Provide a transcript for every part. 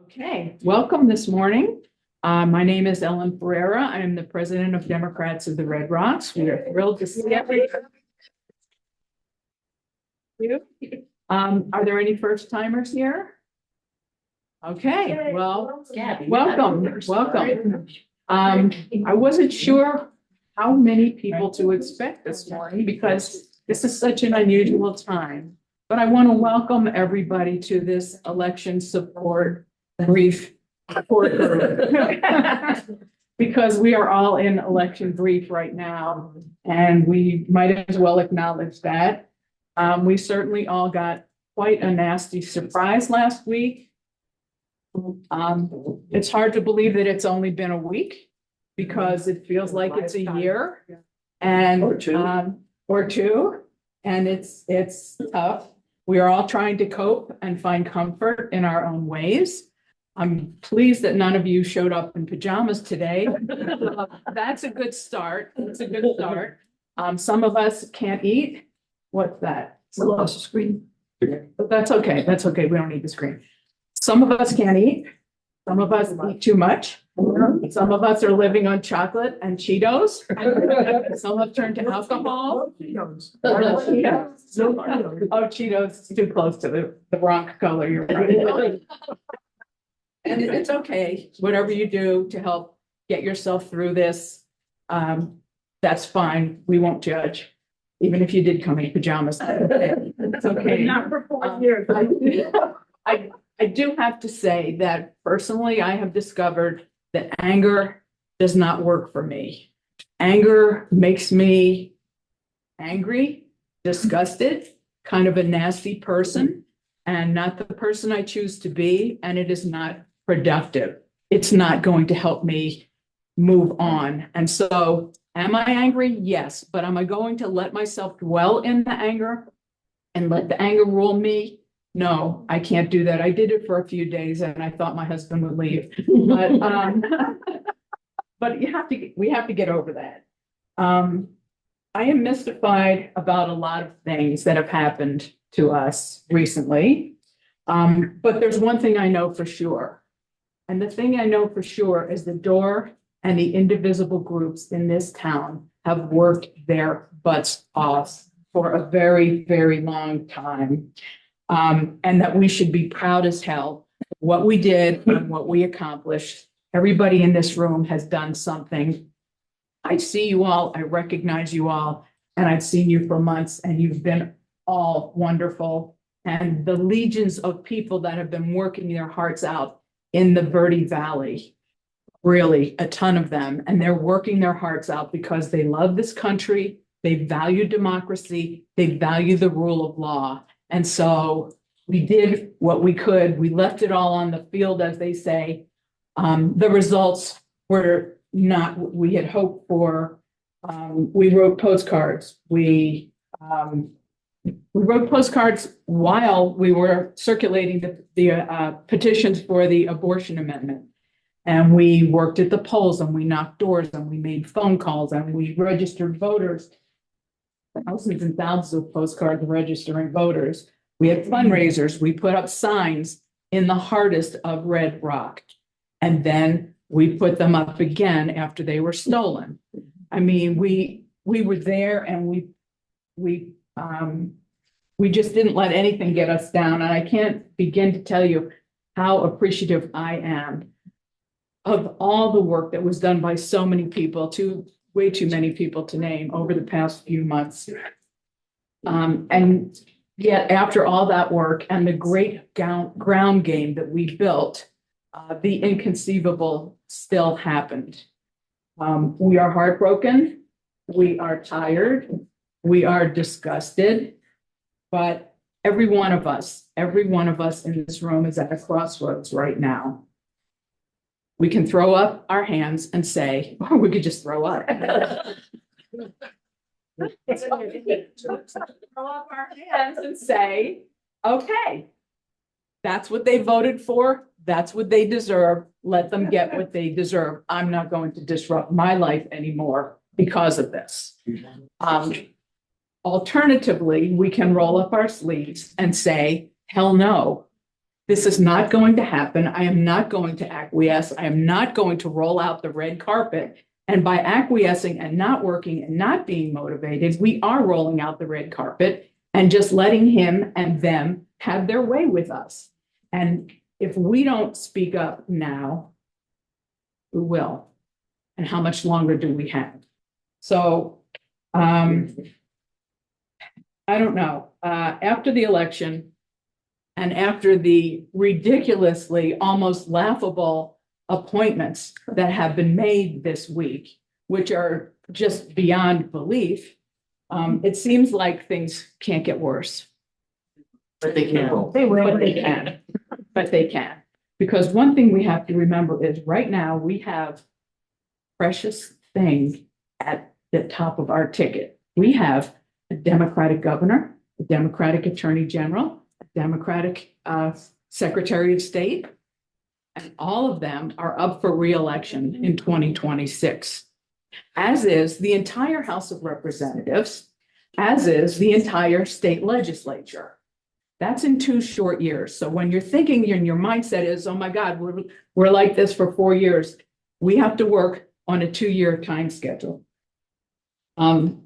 Okay, welcome this morning. My name is Ellen Ferreira. I am the president of Democrats of the Red Rocks. We are thrilled to see everybody. Are there any first timers here? Okay, well, welcome. I wasn't sure how many people to expect this morning because this is such an unusual time. But I want to welcome everybody to this election support brief support group. Because we are all in election brief right now, and we might as well acknowledge that. We certainly all got quite a nasty surprise last week. It's hard to believe that it's only been a week because it feels like it's a year and or two, and it's tough. We are all trying to cope and find comfort in our own ways. I'm pleased that none of you showed up in pajamas today. That's a good start. It's a good start. Some of us can't eat. What's that? We lost the screen. But that's okay. That's okay. We don't need the screen. Some of us can't eat. Some of us eat too much. Some of us are living on chocolate and Cheetos. Some have turned to alcohol. Cheetos. Oh, Cheetos is too close to the wrong color. You're right. And it's okay. Whatever you do to help get yourself through this, that's fine. We won't judge. Even if you did come in pajamas. It's okay. Not for 4 years. I do have to say that personally, I have discovered that anger does not work for me. Anger makes me angry, disgusted, kind of a nasty person, and not the person I choose to be, and it is not productive. It's not going to help me move on. And so, am I angry? Yes. But am I going to let myself dwell in the anger and let the anger rule me? No, I can't do that. I did it for a few days and I thought my husband would leave. But we have to get over that. I am mystified about a lot of things that have happened to us recently. But there's one thing I know for sure. And the thing I know for sure is the DORR and the Indivisible groups in this town have worked their butts off for a very, very long time. And that we should be proud as hell what we did and what we accomplished. Everybody in this room has done something. I see you all, I recognize you all, and I've seen you for months, and you've been all wonderful. And the legions of people that have been working their hearts out in the Verde Valley, really a ton of them, and they're working their hearts out because they love this country, they value democracy, they value the rule of law. And so we did what we could. We left it all on the field, as they say. The results were not what we had hoped for. We wrote postcards. We wrote postcards while we were circulating the petitions for the abortion amendment. And we worked at the polls and we knocked doors and we made phone calls and we registered voters. Thousands and thousands of postcards registering voters. We had fundraisers. We put up signs in the hardest of Red Rock. And then we put them up again after they were stolen. I mean, we were there and we just didn't let anything get us down. And I can't begin to tell you how appreciative I am of all the work that was done by so many people, way too many people to name over the past few months. And yet after all that work and the great ground game that we built, the inconceivable still happened. We are heartbroken. We are tired. We are disgusted. But every one of us in this room is at a crossroads right now. We can throw up our hands and say, or we could just throw up. Throw up our hands and say, okay, that's what they voted for. That's what they deserve. Let them get what they deserve. I'm not going to disrupt my life anymore because of this. Alternatively, we can roll up our sleeves and say, hell no. This is not going to happen. I am not going to acquiesce. I am not going to roll out the red carpet. And by acquiescing and not working and not being motivated, we are rolling out the red carpet and just letting him and them have their way with us. And if we don't speak up now, who will? And how much longer do we have? So, I don't know. After the election and after the ridiculously almost laughable appointments that have been made this week, which are just beyond belief, it seems like things can't get worse. But they can. They will. But they can. But they can. Because one thing we have to remember is right now we have precious thing at the top of our ticket. We have a Democratic governor, a Democratic attorney general, a Democratic secretary of state, and all of them are up for re-election in 2026, as is the entire House of Representatives, as is the entire state legislature. That's in 2 short years. So when you're thinking and your mindset is, oh my God, we're like this for 4 years, we have to work on a 2-year time schedule. You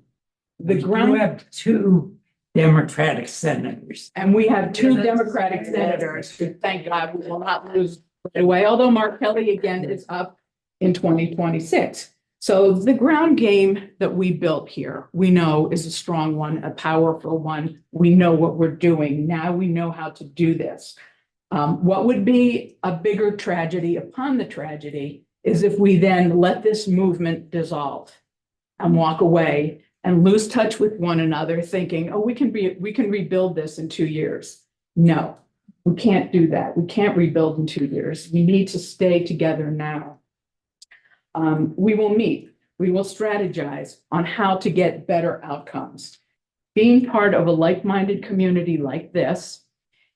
have 2 Democratic senators. And we have 2 Democratic senators who, thank God, we will not lose right away, although Mark Kelly again is up in 2026. So the ground game that we built here, we know is a strong one, a powerful one. We know what we're doing. Now we know how to do this. What would be a bigger tragedy upon the tragedy is if we then let this movement dissolve and walk away and lose touch with one another, thinking, oh, we can rebuild this in 2 years. No, we can't do that. We can't rebuild in 2 years. We need to stay together now. We will meet. We will strategize on how to get better outcomes. Being part of a like-minded community like this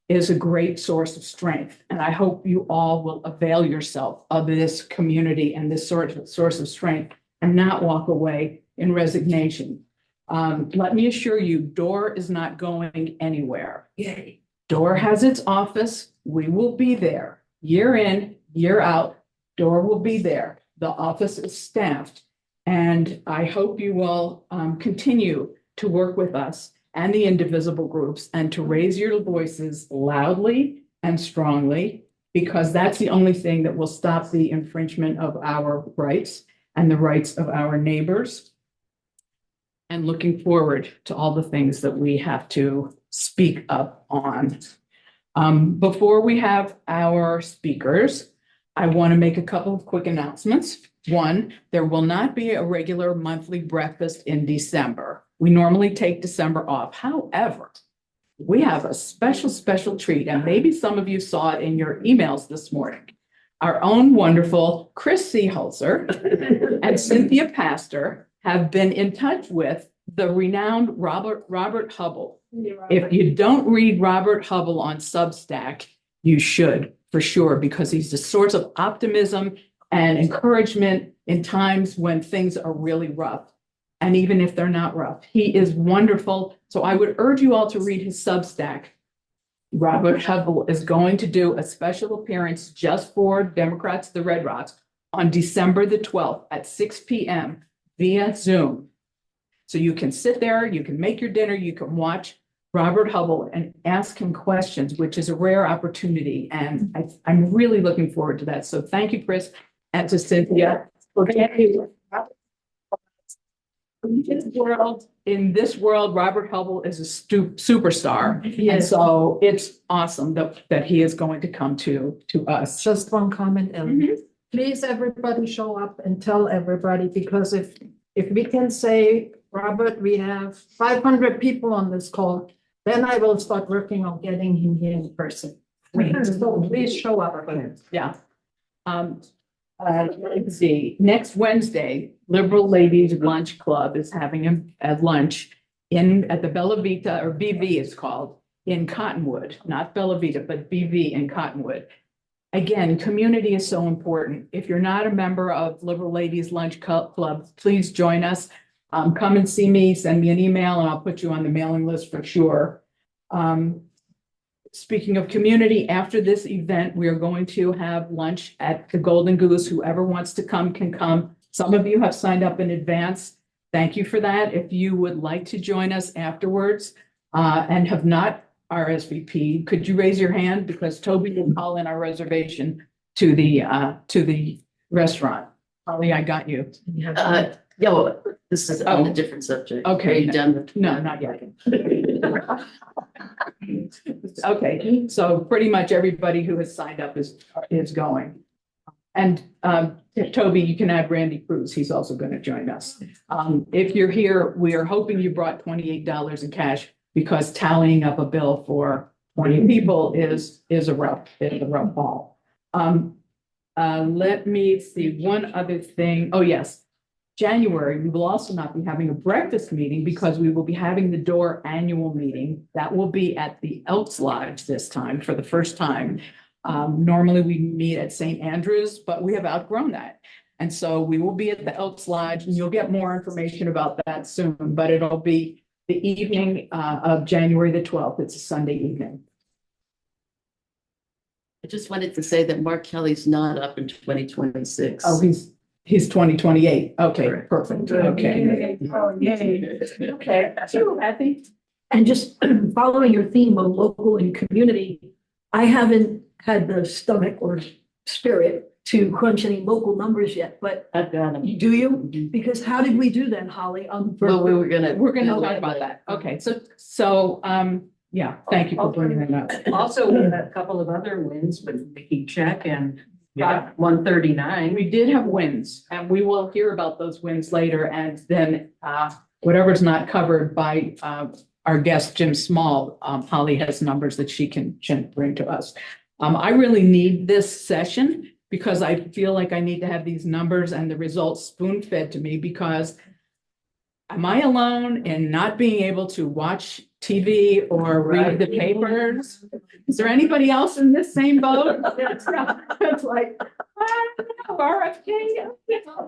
is a great source of strength. And I hope you all will avail yourself of this community and this source of strength and not walk away in resignation. Let me assure you, DORR is not going anywhere. Yay. DORR has its office. We will be there year in, year out. DORR will be there. The office is staffed. And I hope you will continue to work with us and the Indivisible groups and to raise your voices loudly and strongly, because that's the only thing that will stop the infringement of our rights and the rights of our neighbors. And looking forward to all the things that we have to speak up on. Before we have our speakers, I want to make a couple of quick announcements. One, there will not be a regular monthly breakfast in December. We normally take December off. However, we have a special treat, and maybe some of you saw it in your emails this morning. Our own wonderful Chris Seeholzer and Cynthia Pastor have been in touch with the renowned Robert Hubble. If you don't read Robert Hubble on Substack, you should, for sure, because he's a source of optimism and encouragement in times when things are really rough. And even if they're not rough, he is wonderful. So I would urge you all to read his Substack. Robert Hubble is going to do a special appearance just for Democrats, the Red Rocks, on December the 12th at 6 p.m. via Zoom. So you can sit there, you can make your dinner, you can watch Robert Hubble and ask him questions, which is a rare opportunity. And I'm really looking forward to that. So thank you, Chris, and to Cynthia. In this world, Robert Hubble is a superstar. Yes. And so it's awesome that he is going to come to us. Just one comment, Ellen. Mhm. Please, everybody show up and tell everybody, because if we can say, Robert, we have 500 people on this call, then I will start working on getting him here in person. So please show up. Yeah. Let's see, next Wednesday, Liberal Ladies Lunch Club is having a lunch at the Bella Vita, or BV is called, in Cottonwood, not Bella Vita, but BV in Cottonwood. Again, community is so important. If you're not a member of Liberal Ladies Lunch Club, please join us. Come and see me, send me an email, and I'll put you on the mailing list for sure. speaking of community, after this event, we are going to have lunch at the Golden Goose. Whoever wants to come can come. Some of you have signed up in advance. Thank you for that. If you would like to join us afterwards, and have not RSVP, could you raise your hand? Because Toby will call in our reservation to the restaurant. Holly, I got you. Yeah, well, this is on a different subject. Okay. Are you done with? No, not yet. Okay, so pretty much everybody who has signed up is going. And Toby, you can add Randy Cruz. He's also going to join us. If you're here, we are hoping you brought $28 in cash because tallying up a bill for 20 people is a rough haul. Let me see one other thing. Oh, yes. January, we will also not be having a breakfast meeting because we will be having the DORR annual meeting. That will be at the Elks Lodge this time for the first time. Normally we meet at St. Andrews, but we have outgrown that. And so we will be at the Elks Lodge and you'll get more information about that soon, but it'll be the evening of January the 12th. It's a Sunday evening. I just wanted to say that Mark Kelly's not up in 2026. Oh, he's 2028. Okay, Correct. perfect. Okay. Oh, yay. Okay. So, Kathy? And just following your theme of local and community, I haven't had the stomach or spirit to crunch any local numbers yet, but I've got him. do you? Because how did we do that, Holly? Well, we were gonna. We're gonna talk about that. Okay, so, yeah, thank you for bringing that up. Also, we had a couple of other wins with Vicky Check and got 139. We did have wins, and we will hear about those wins later, and then, whatever's not covered by, our guest, Jim Small, Holly has numbers that she can bring to us. I really need this session because I feel like I need to have these numbers and the results spoon fed to me because am I alone in not being able to watch TV or read the papers? Is there anybody else in this same boat? It's like, I don't know, RFK,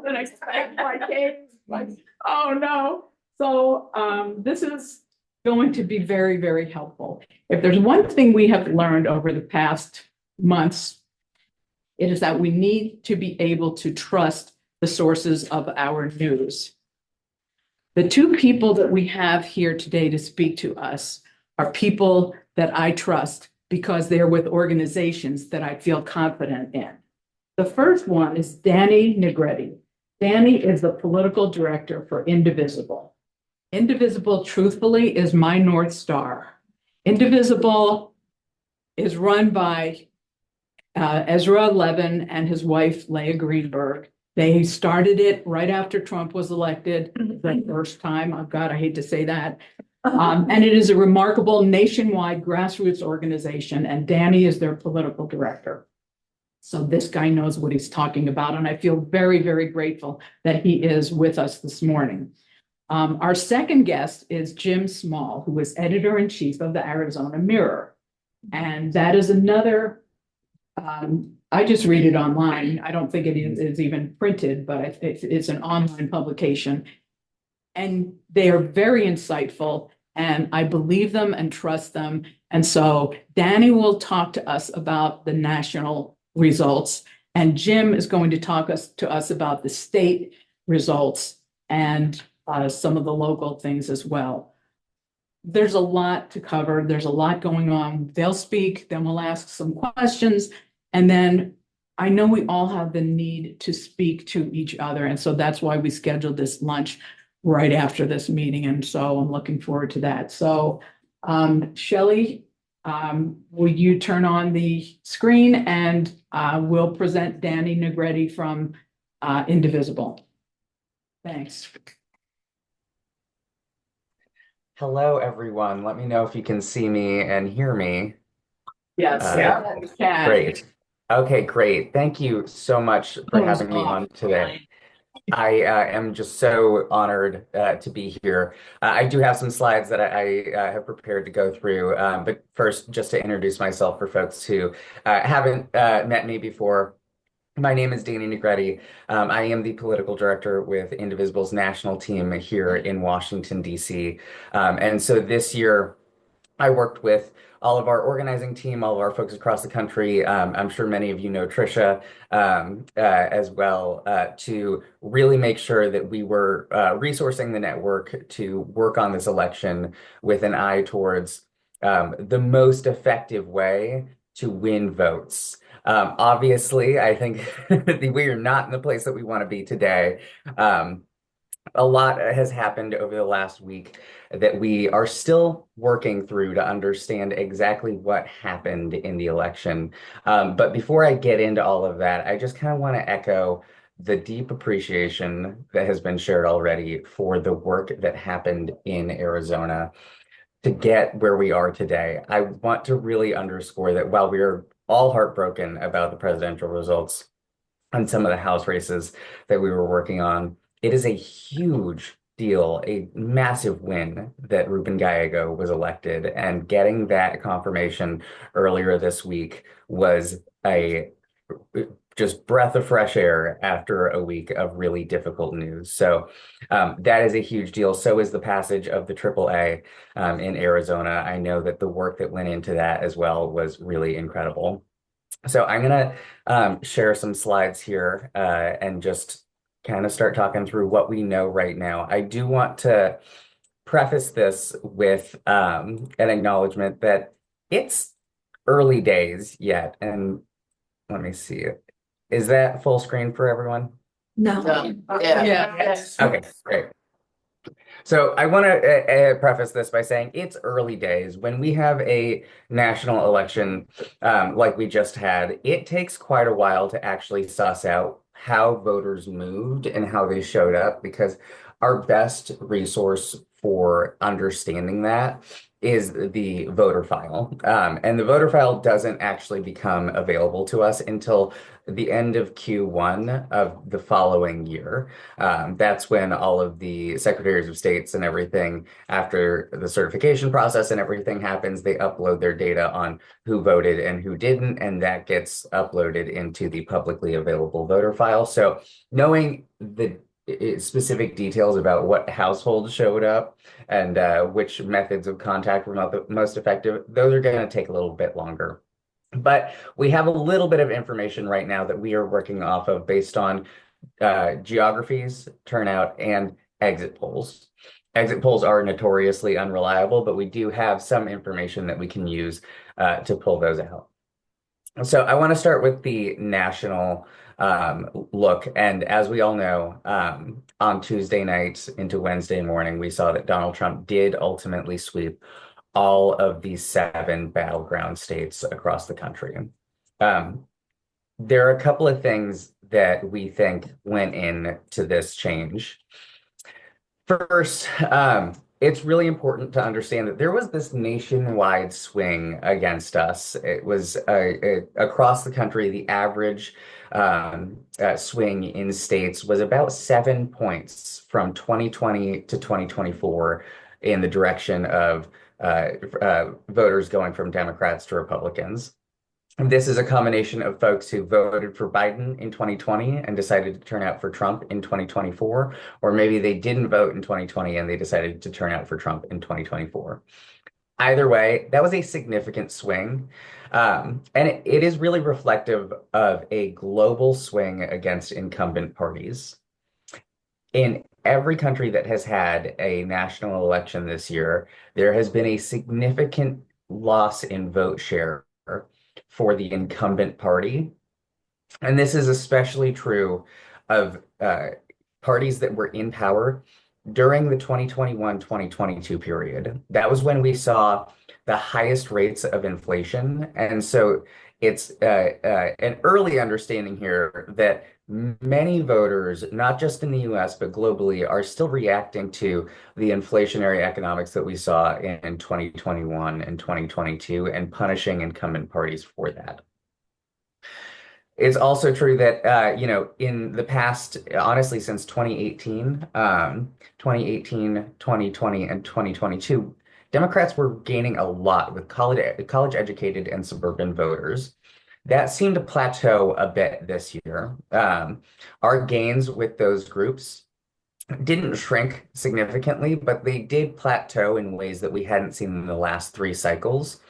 and I expect my case, like, oh no. So this is going to be very, very helpful. If there's one thing we have learned over the past months, it is that we need to be able to trust the sources of our news. The two people that we have here today to speak to us are people that I trust because they're with organizations that I feel confident in. The first one is Dani Negrete. Dani is the political director for Indivisible. Indivisible, truthfully, is my North Star. Indivisible is run by Ezra Levin and his wife, Leah Greenberg. They started it right after Trump was elected the first time. Oh God, I hate to say that. And it is a remarkable nationwide grassroots organization, and Dani is their political director. So this guy knows what he's talking about, and I feel very, very grateful that he is with us this morning. Our second guest is Jim Small, who is editor-in-chief of the Arizona Mirror. And that is another, I just read it online. I don't think it is even printed, but it's an online publication. And they are very insightful, and I believe them and trust them. And so Dani will talk to us about the national results, and Jim is going to talk to us about the state results and some of the local things as well. There's a lot to cover. There's a lot going on. They'll speak, then we'll ask some questions. And then I know we all have the need to speak to each other. And so that's why we scheduled this lunch right after this meeting. And so I'm looking forward to that. So Shelley, will you turn on the screen and we'll present Dani Negrete from Indivisible. Thanks. Hello, everyone. Let me know if you can see me and hear me. Yes. Yeah. Great. Okay, great. Thank you so much for having me on today. I am just so honored to be here. I do have some slides that I have prepared to go through, but first, just to introduce myself for folks who haven't met me before. My name is Dani Negrete. I am the political director with Indivisible's national team here in Washington, D.C. And so this year, I worked with all of our organizing team, all of our folks across the country. I'm sure many of you know Trisha as well, to really make sure that we were resourcing the network to work on this election with an eye towards the most effective way to win votes. Obviously, I think we are not in the place that we want to be today. A lot has happened over the last week that we are still working through to understand exactly what happened in the election. But before I get into all of that, I just kind of want to echo the deep appreciation that has been shared already for the work that happened in Arizona to get where we are today. I want to really underscore that while we are all heartbroken about the presidential results and some of the House races that we were working on, it is a huge deal, a massive win that Ruben Gallego was elected, and getting that confirmation earlier this week was a just breath of fresh air after a week of really difficult news. So that is a huge deal. So is the passage of the AAA in Arizona. I know that the work that went into that as well was really incredible. So I'm gonna share some slides here and just kind of start talking through what we know right now. I do want to preface this with an acknowledgement that it's early days yet. And let me see. Is that full screen for everyone? No. Yeah. Okay, great. So I want to preface this by saying it's early days. When we have a national election like we just had, it takes quite a while to actually suss out how voters moved and how they showed up, because our best resource for understanding that is the voter file. And the voter file doesn't actually become available to us until the end of Q1 of the following year. That's when all of the secretaries of states and everything, after the certification process and everything happens, they upload their data on who voted and who didn't, and that gets uploaded into the publicly available voter file. So knowing the specific details about what households showed up and which methods of contact were most effective, those are going to take a little bit longer. But we have a little bit of information right now that we are working off of based on geographies, turnout, and exit polls. Exit polls are notoriously unreliable, but we do have some information that we can use to pull those out. So I want to start with the national look. And as we all know, on Tuesday night into Wednesday morning, we saw that Donald Trump did ultimately sweep all of these 7 battleground states across the country. There are a couple of things that we think went into this change. First, it's really important to understand that there was this nationwide swing against us. It was across the country, the average swing in states was about 7 points from 2020 to 2024 in the direction of voters going from Democrats to Republicans. And this is a combination of folks who voted for Biden in 2020 and decided to turn out for Trump in 2024, or maybe they didn't vote in 2020 and they decided to turn out for Trump in 2024. Either way, that was a significant swing. And it is really reflective of a global swing against incumbent parties. In every country that has had a national election this year, there has been a significant loss in vote share for the incumbent party. And this is especially true of parties that were in power during the 2021-2022 period. That was when we saw the highest rates of inflation. And so it's an early understanding here that many voters, not just in the US, but globally, are still reacting to the inflationary economics that we saw in 2021 and 2022 and punishing incumbent parties for that. It's also true that, in the past, honestly, since 2018, 2020, and 2022, Democrats were gaining a lot with college-educated and suburban voters. That seemed to plateau a bit this year. Our gains with those groups didn't shrink significantly, but they did plateau in ways that we hadn't seen in the last 3 cycles.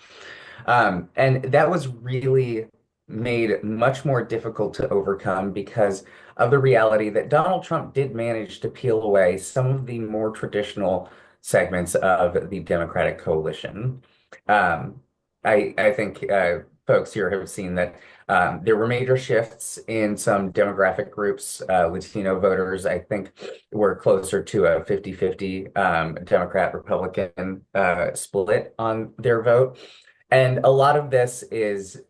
And that was really made much more difficult to overcome because of the reality that Donald Trump did manage to peel away some of the more traditional segments of the Democratic coalition. Um, I think folks here have seen that there were major shifts in some demographic groups. Latino voters, I think, were closer to a 50-50 Democrat-Republican split on their vote. And a lot of this is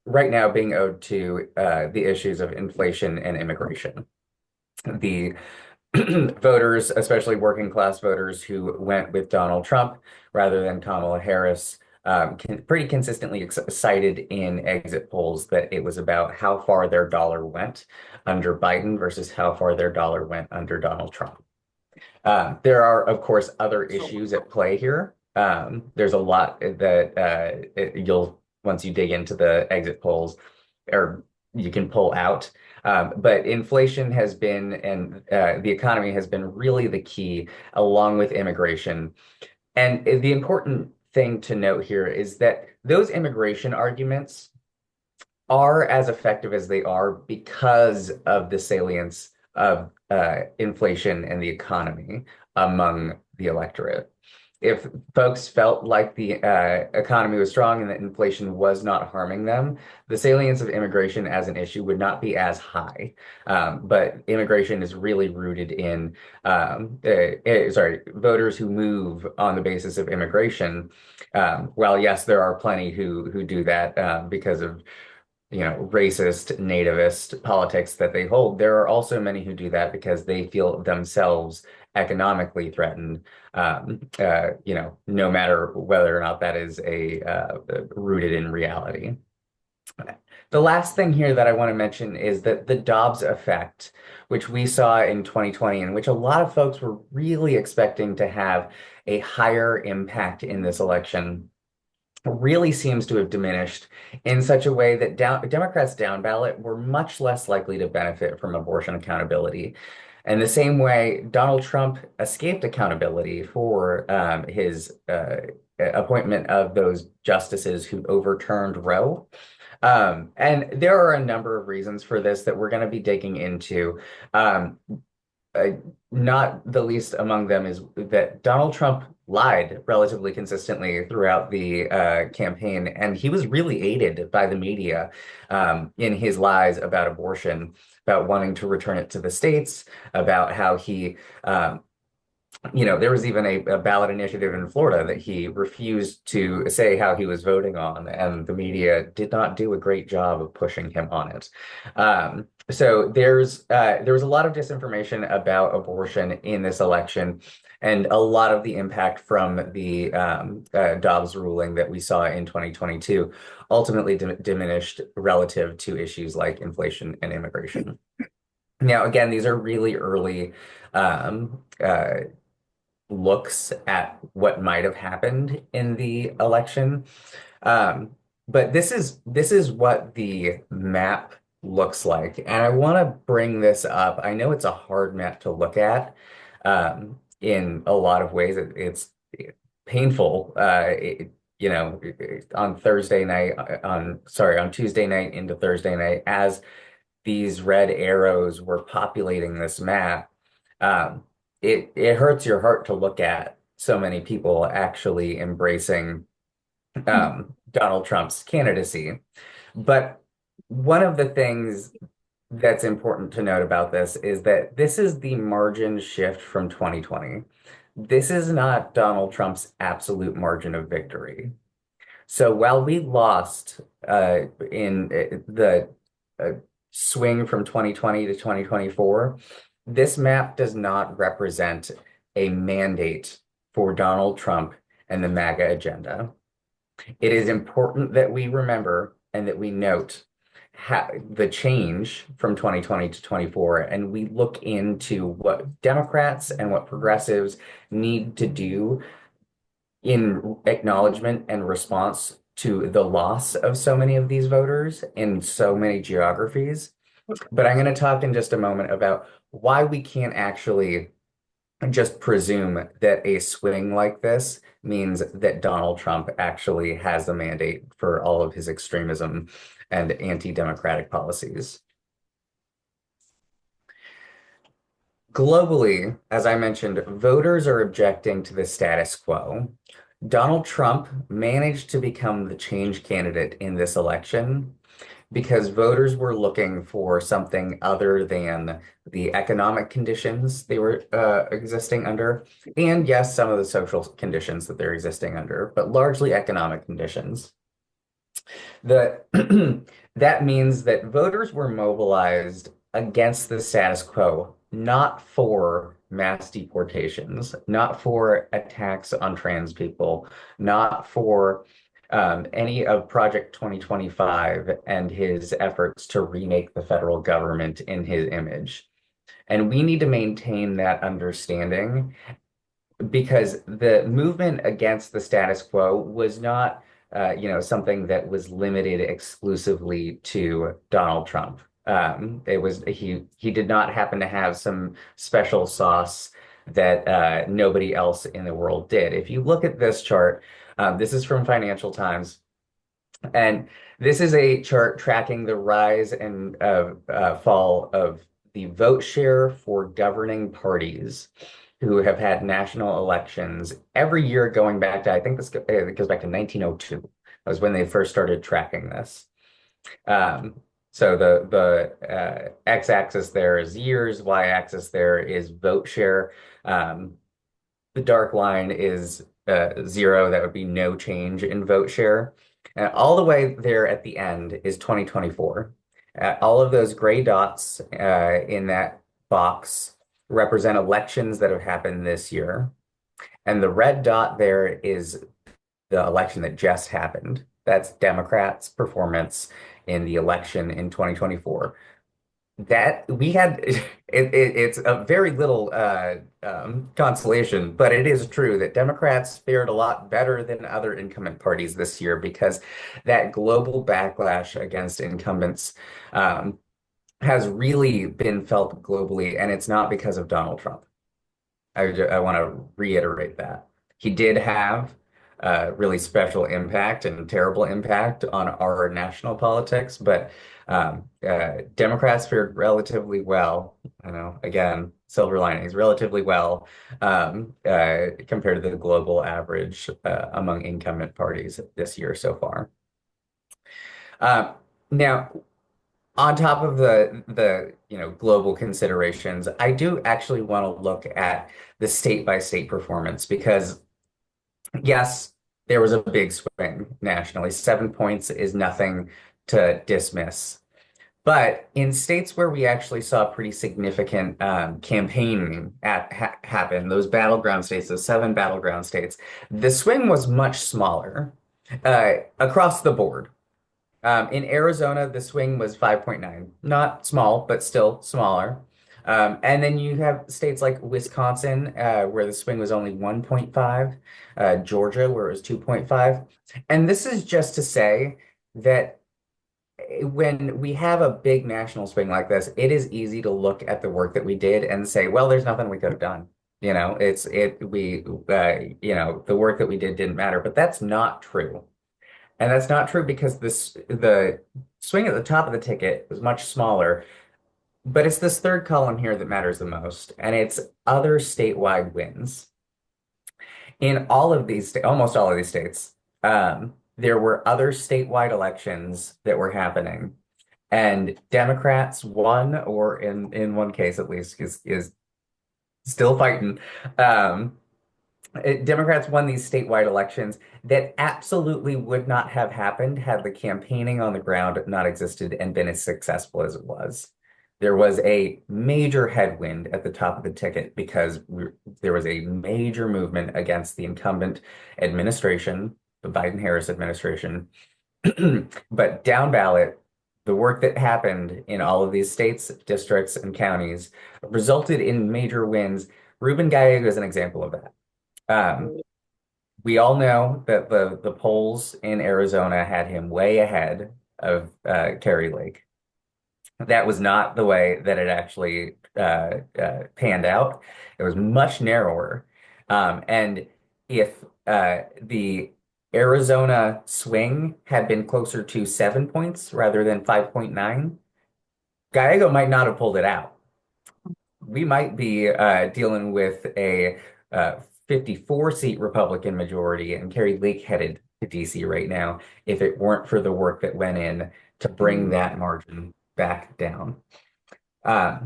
right now being owed to the issues of inflation and immigration. The voters, especially working class voters who went with Donald Trump rather than Kamala Harris, pretty consistently cited in exit polls that it was about how far their dollar went under Biden versus how far their dollar went under Donald Trump. There are, of course, other issues at play here. There's a lot that you'll, once you dig into the exit polls, or you can pull out. But inflation has been, and the economy has been really the key, along with immigration. And the important thing to note here is that those immigration arguments are as effective as they are because of the salience of inflation and the economy among the electorate. If folks felt like the economy was strong and that inflation was not harming them, the salience of immigration as an issue would not be as high. But immigration is really rooted in, voters who move on the basis of immigration. While yes, there are plenty who do that because of racist, nativist politics that they hold. There are also many who do that because they feel themselves economically threatened, no matter whether or not that is rooted in reality. The last thing here that I want to mention is that the Dobbs effect, which we saw in 2020, and which a lot of folks were really expecting to have a higher impact in this election, really seems to have diminished in such a way that Democrats down ballot were much less likely to benefit from abortion accountability. And the same way Donald Trump escaped accountability for his appointment of those justices who overturned Roe. And there are a number of reasons for this that we're going to be digging into. Not the least among them is that Donald Trump lied relatively consistently throughout the campaign, and he was really aided by the media in his lies about abortion, about wanting to return it to the states, about how he there was even a ballot initiative in Florida that he refused to say how he was voting on, and the media did not do a great job of pushing him on it. So there was a lot of disinformation about abortion in this election, and a lot of the impact from the Dobbs ruling that we saw in 2022 ultimately diminished relative to issues like inflation and immigration. Now, again, these are really early looks at what might have happened in the election. But this is what the map looks like. And I want to bring this up. I know it's a hard map to look at in a lot of ways. It's painful. On Tuesday night into Thursday night, as these red arrows were populating this map, it hurts your heart to look at so many people actually embracing Donald Trump's candidacy. But one of the things that's important to note about this is that this is the margin shift from 2020. This is not Donald Trump's absolute margin of victory. So while we lost in the swing from 2020 to 2024, this map does not represent a mandate for Donald Trump and the MAGA agenda. It is important that we remember and that we note the change from 2020 to 24, and we look into what Democrats and what progressives need to do in acknowledgement and response to the loss of so many of these voters in so many geographies. But I'm going to talk in just a moment about why we can't actually just presume that a swing like this means that Donald Trump actually has the mandate for all of his extremism and anti-democratic policies. Globally, as I mentioned, voters are objecting to the status quo. Donald Trump managed to become the change candidate in this election because voters were looking for something other than the economic conditions they were existing under, and yes, some of the social conditions that they're existing under, but largely economic conditions. That means that voters were mobilized against the status quo, not for mass deportations, not for attacks on trans people, not for any of Project 2025 and his efforts to remake the federal government in his image. And we need to maintain that understanding because the movement against the status quo was not, something that was limited exclusively to Donald Trump. It was he did not happen to have some special sauce that nobody else in the world did. If you look at this chart, this is from Financial Times, and this is a chart tracking the rise and fall of the vote share for governing parties who have had national elections every year going back to, I think this it goes back to 1902. That was when they first started tracking this. So the x-axis there is years, y-axis there is vote share. The dark line is 0. That would be no change in vote share. And all the way there at the end is 2024. All of those gray dots in that box represent elections that have happened this year. And the red dot there is the election that just happened. That's Democrats' performance in the election in 2024. That we had, it's a very little consolation, but it is true that Democrats fared a lot better than other incumbent parties this year because that global backlash against incumbents has really been felt globally, and it's not because of Donald Trump. I want to reiterate that. He did have really special impact and terrible impact on our national politics, but Democrats fared relatively well. I know, again, silver linings, relatively well compared to the global average among incumbent parties this year so far. Now, on top of the global considerations, I do actually want to look at the state by state performance because yes, there was a big swing nationally. 7 points is nothing to dismiss. But in states where we actually saw pretty significant campaigning happen, those battleground states, those 7 battleground states, the swing was much smaller across the board. In Arizona, the swing was 5.9. Not small, but still smaller. And then you have states like Wisconsin, where the swing was only 1.5, Georgia, where it was 2.5. And this is just to say that when we have a big national swing like this, it is easy to look at the work that we did and say, well, there's nothing we could have done. The work that we did didn't matter, but that's not true. And that's not true because the swing at the top of the ticket was much smaller, but it's this third column here that matters the most, and it's other statewide wins. In all of these, almost all of these states, there were other statewide elections that were happening, and Democrats won, or in one case at least, is still fighting. Democrats won these statewide elections that absolutely would not have happened had the campaigning on the ground not existed and been as successful as it was. There was a major headwind at the top of the ticket because there was a major movement against the incumbent administration, the Biden-Harris administration. But down ballot, the work that happened in all of these states, districts, and counties resulted in major wins. Ruben Gallego is an example of that. We all know that the polls in Arizona had him way ahead of Kari Lake. That was not the way that it actually panned out. It was much narrower. And if the Arizona swing had been closer to 7 points rather than 5.9, Gallego might not have pulled it out. We might be dealing with a 54-seat Republican majority and Carrie Lake headed to DC right now if it weren't for the work that went in to bring that margin back down.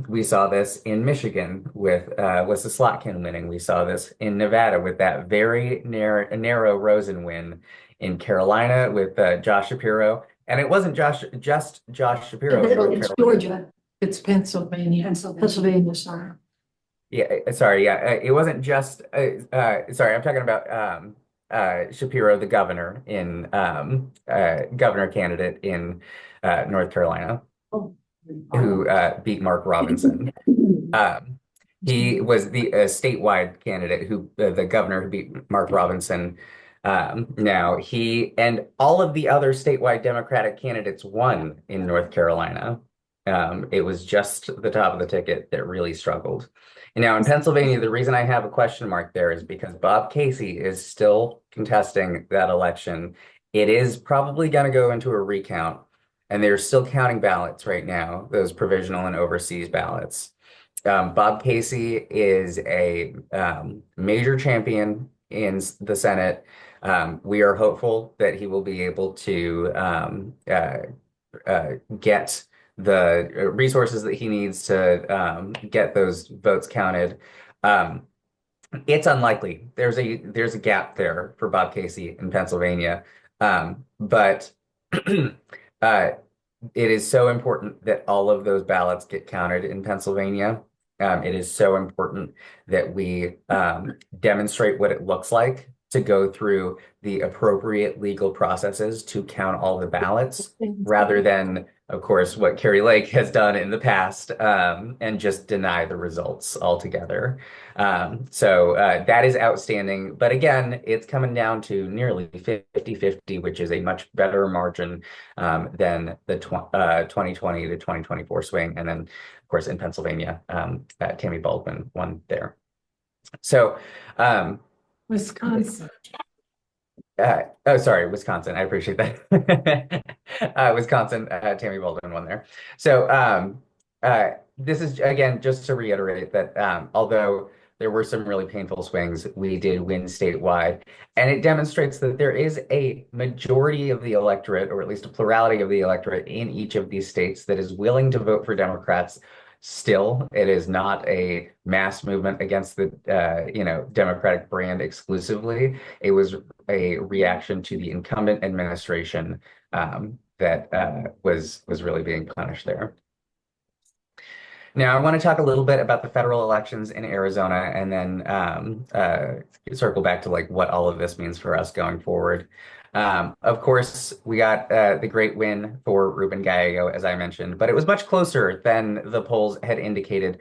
We saw this in Michigan with Slotkin winning. We saw this in Nevada with that very narrow Rosen win. In Carolina with Josh Shapiro, and it wasn't just Josh Shapiro in North It's Carolina. Georgia, it's Pennsylvania, Pennsylvania, sorry. Yeah, sorry, yeah, it wasn't just. Sorry, I'm talking about Shapiro, the governor governor candidate in North Carolina, Oh. who beat Mark Robinson. He was the statewide candidate the governor who beat Mark Robinson. Now he and all of the other statewide Democratic candidates won in North Carolina. It was just the top of the ticket that really struggled. And now in Pennsylvania, the reason I have a question mark there is because Bob Casey is still contesting that election. It is probably going to go into a recount, and they're still counting ballots right now, those provisional and overseas ballots. Bob Casey is a major champion in the Senate. We are hopeful that he will be able to get the resources that he needs to get those votes counted. It's unlikely. There's a gap there for Bob Casey in Pennsylvania, but it is so important that all of those ballots get counted in Pennsylvania. It is so important that we demonstrate what it looks like to go through the appropriate legal processes to count all the ballots, rather than, of course, what Carrie Lake has done in the past, and just deny the results altogether. So that is outstanding. But again, it's coming down to nearly 50-50, which is a much better margin than the 2020 to 2024 swing. And then, of course, in Pennsylvania, Tammy Baldwin won there. So Wisconsin. Oh, sorry, Wisconsin. I appreciate that. Wisconsin, Tammy Baldwin won there. So this is, again, just to reiterate that although there were some really painful swings, we did win statewide. And it demonstrates that there is a majority of the electorate, or at least a plurality of the electorate in each of these states that is willing to vote for Democrats. Still, it is not a mass movement against the Democratic brand exclusively. It was a reaction to the incumbent administration that was really being punished there. Now, I want to talk a little bit about the federal elections in Arizona, and then circle back to like what all of this means for us going forward. Of course, we got the great win for Ruben Gallego, as I mentioned, but it was much closer than the polls had indicated.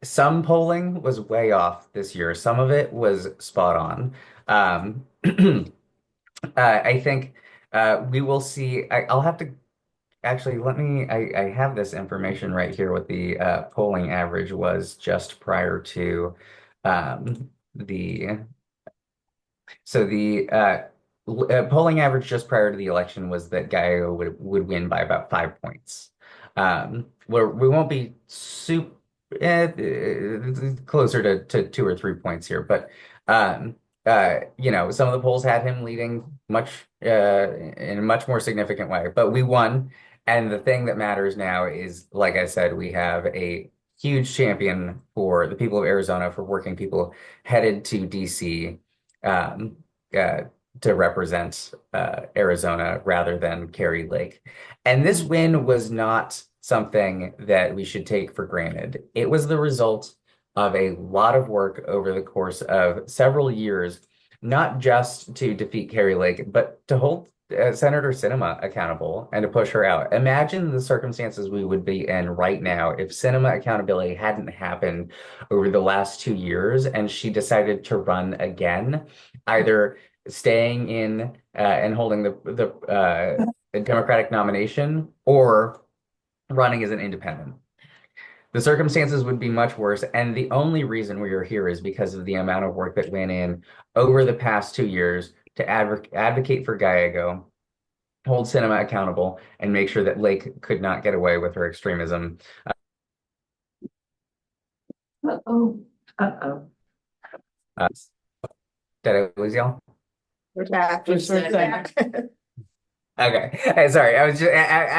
Some polling was way off this year. Some of it was spot on. I think we will see. I'll have to actually I have this information right here, what the polling average was just prior to the. So the polling average just prior to the election was that Gallego would win by about 5 points. Where we won't be closer to 2 or 3 points here, but some of the polls had him leading much in a much more significant way. But we won, and the thing that matters now is, like I said, we have a huge champion for the people of Arizona, for working people headed to DC. To represent Arizona rather than Carrie Lake. And this win was not something that we should take for granted. It was the result of a lot of work over the course of several years, not just to defeat Carrie Lake, but to hold Senator Sinema accountable and to push her out. Imagine the circumstances we would be in right now if Sinema accountability hadn't happened over the last 2 years and she decided to run again, either staying in and holding the Democratic nomination, or running as an independent. The circumstances would be much worse, and the only reason we are here is because of the amount of work that went in over the past 2 years to advocate for Gallego, hold cinema accountable, and make sure that Lake could not get away with her extremism. Uh-oh. Did I lose y'all? We're back. Just a second. Okay, sorry. I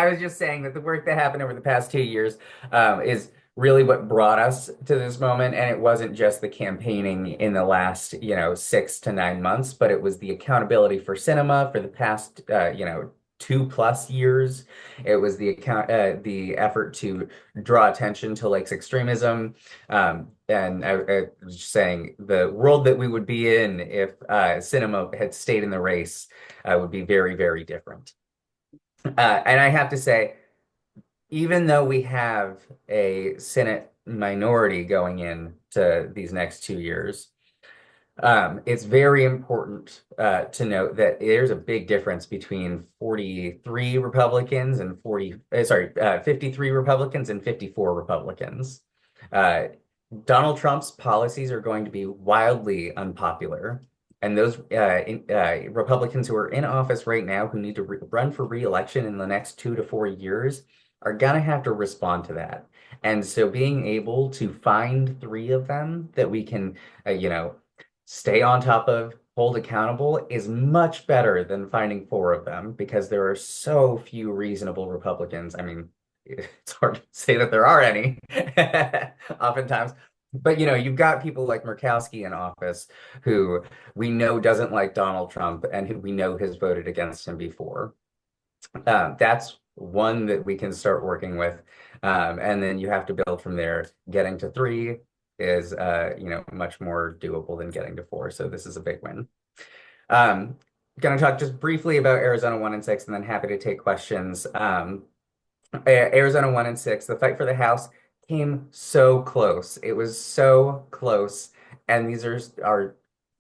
was just saying that the work that happened over the past 2 years is really what brought us to this moment, and it wasn't just the campaigning in the last 6 to 9 months, but it was the accountability for cinema for the past 2+ years. It was the effort to draw attention to Lake's extremism, and I was just saying the world that we would be in if cinema had stayed in the race would be very, very different. And I have to say, even though we have a Senate minority going into these next 2 years, it's very important to note that there's a big difference between 53 Republicans and 53 Republicans and 54 Republicans. Donald Trump's policies are going to be wildly unpopular. And those Republicans who are in office right now who need to run for re-election in the next 2 to 4 years are going to have to respond to that. And so being able to find 3 of them that we can, stay on top of, hold accountable is much better than finding 4 of them because there are so few reasonable Republicans. I mean, it's hard to say that there are any oftentimes. But you've got people like Murkowski in office who we know doesn't like Donald Trump and who we know has voted against him before. That's one that we can start working with. And then you have to build from there. Getting to 3 is much more doable than getting to 4. So this is a big win. Going to talk just briefly about Arizona 1 and 6 and then happy to take questions. Arizona 1 and 6, the fight for the House came so close. It was so close. And these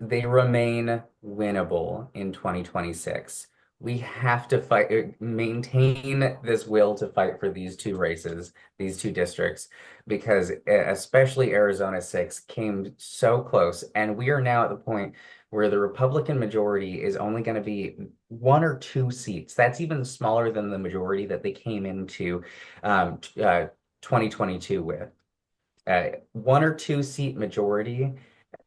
they remain winnable in 2026. We have to maintain this will to fight for these 2 races, these 2 districts, because especially Arizona 6 came so close. And we are now at the point where the Republican majority is only going to be 1 or 2 seats. That's even smaller than the majority that they came into 2022 with. 1 or 2 seat majority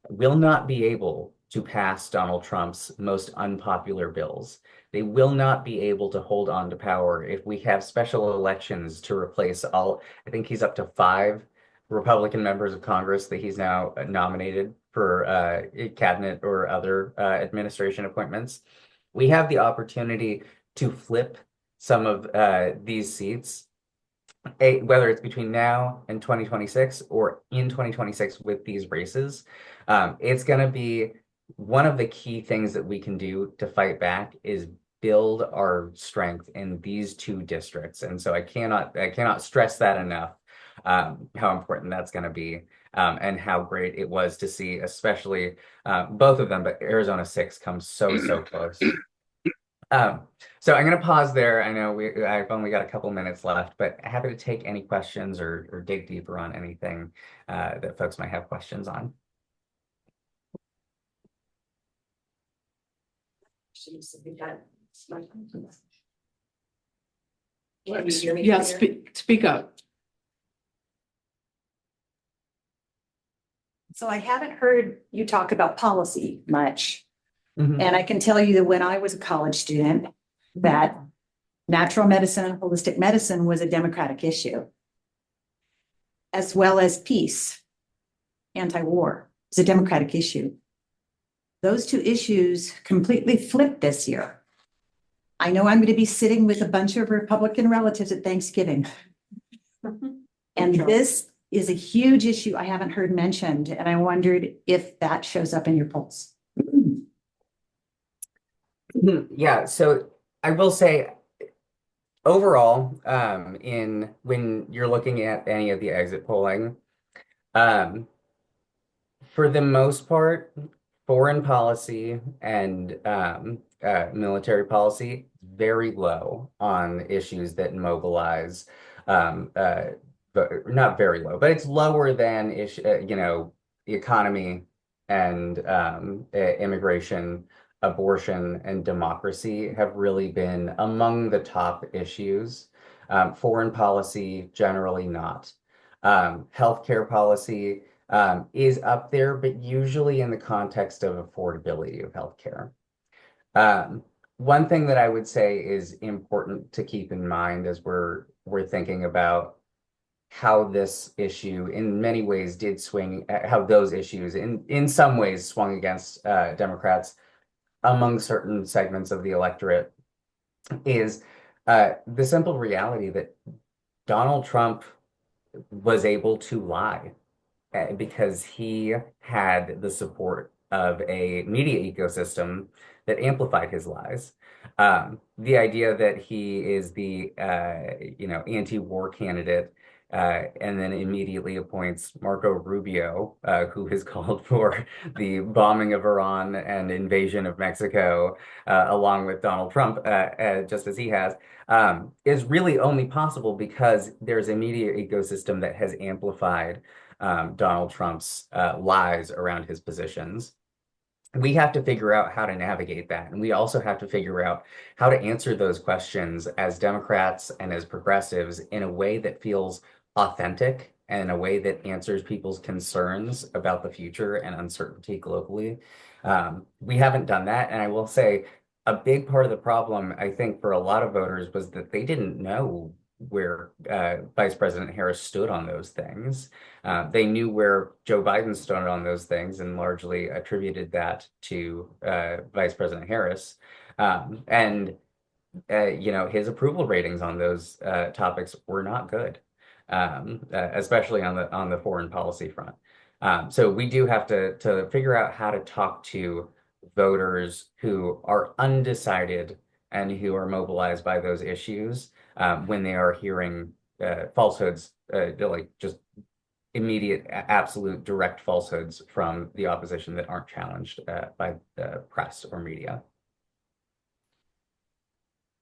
will not be able to pass Donald Trump's most unpopular bills. They will not be able to hold on to power if we have special elections to replace I think he's up to 5 Republican members of Congress that he's now nominated for cabinet or other administration appointments. We have the opportunity to flip some of these seats, whether it's between now and 2026 or in 2026 with these races. It's going to be one of the key things that we can do to fight back is build our strength in these 2 districts. And so I cannot stress that enough, how important that's going to be, and how great it was to see, especially both of them, but Arizona 6 comes so close. So I'm going to pause there. I know I've only got a couple minutes left, but happy to take any questions or dig deeper on anything that folks might have questions on. Yeah, speak up. So I haven't heard you talk about policy much. Mhm. And I can tell you that when I was a college student, that natural medicine and holistic medicine was a Democratic issue, as well as peace, anti-war is a Democratic issue. Those 2 issues completely flipped this year. I know I'm going to be sitting with a bunch of Republican relatives at Thanksgiving. And this is a huge issue I haven't heard mentioned, and I wondered if that shows up in your polls. Yeah, so I will say overall, when you're looking at any of the exit polling, for the most part, foreign policy and military policy, very low on issues that mobilize, but not very low, but it's lower than the economy and immigration, abortion, and democracy have really been among the top issues. Foreign policy, generally not. Healthcare policy is up there, but usually in the context of affordability of healthcare. One thing that I would say is important to keep in mind as we're thinking about how this issue in many ways did swing, how those issues in some ways swung against Democrats among certain segments of the electorate, is the simple reality that Donald Trump was able to lie because he had the support of a media ecosystem that amplified his lies. The idea that he is the anti-war candidate and then immediately appoints Marco Rubio, who has called for the bombing of Iran and invasion of Mexico, along with Donald Trump, just as he has, is really only possible because there's a media ecosystem that has amplified Donald Trump's lies around his positions. We have to figure out how to navigate that. And we also have to figure out how to answer those questions as Democrats and as progressives in a way that feels authentic and in a way that answers people's concerns about the future and uncertainty globally. We haven't done that. And I will say a big part of the problem, I think, for a lot of voters was that they didn't know where Vice President Harris stood on those things. They knew where Joe Biden stood on those things and largely attributed that to Vice President Harris. His approval ratings on those topics were not good, especially on the foreign policy front. So we do have to figure out how to talk to voters who are undecided and who are mobilized by those issues when they are hearing falsehoods, like just immediate, absolute, direct falsehoods from the opposition that aren't challenged by the press or media.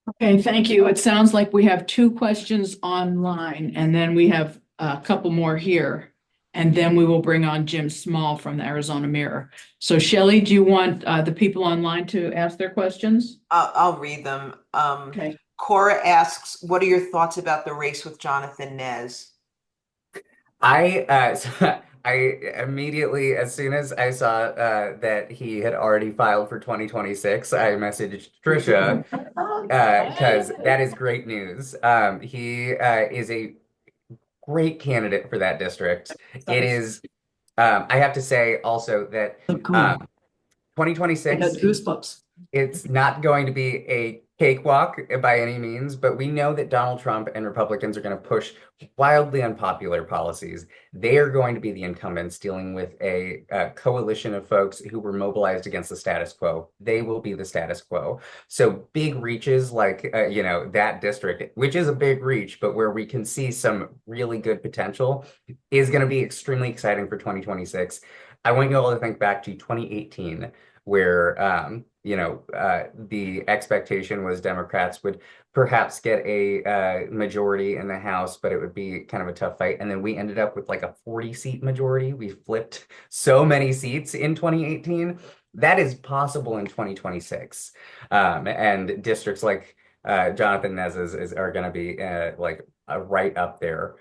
Okay, thank you. It sounds like we have 2 questions online, and then we have a couple more here. And then we will bring on Jim Small from the Arizona Mirror. So Shelley, do you want the people online to ask their questions? I'll read them. Okay. Cora asks, what are your thoughts about the race with Jonathan Nez? I immediately, as soon as I saw that he had already filed for 2026, I messaged Trisha because that is great news. He is a great candidate for that district. It is, I have to say also that So cool. I had 2026, goosebumps. it's not going to be a cakewalk by any means, but we know that Donald Trump and Republicans are going to push wildly unpopular policies. They are going to be the incumbents dealing with a coalition of folks who were mobilized against the status quo. They will be the status quo. So big reaches like, that district, which is a big reach, but where we can see some really good potential, is going to be extremely exciting for 2026. I want you all to think back to 2018, where the expectation was Democrats would perhaps get a majority in the House, but it would be kind of a tough fight. And then we ended up with like a 40-seat majority. We flipped so many seats in 2018. That is possible in 2026. And districts like Jonathan Nez's are going to be right up there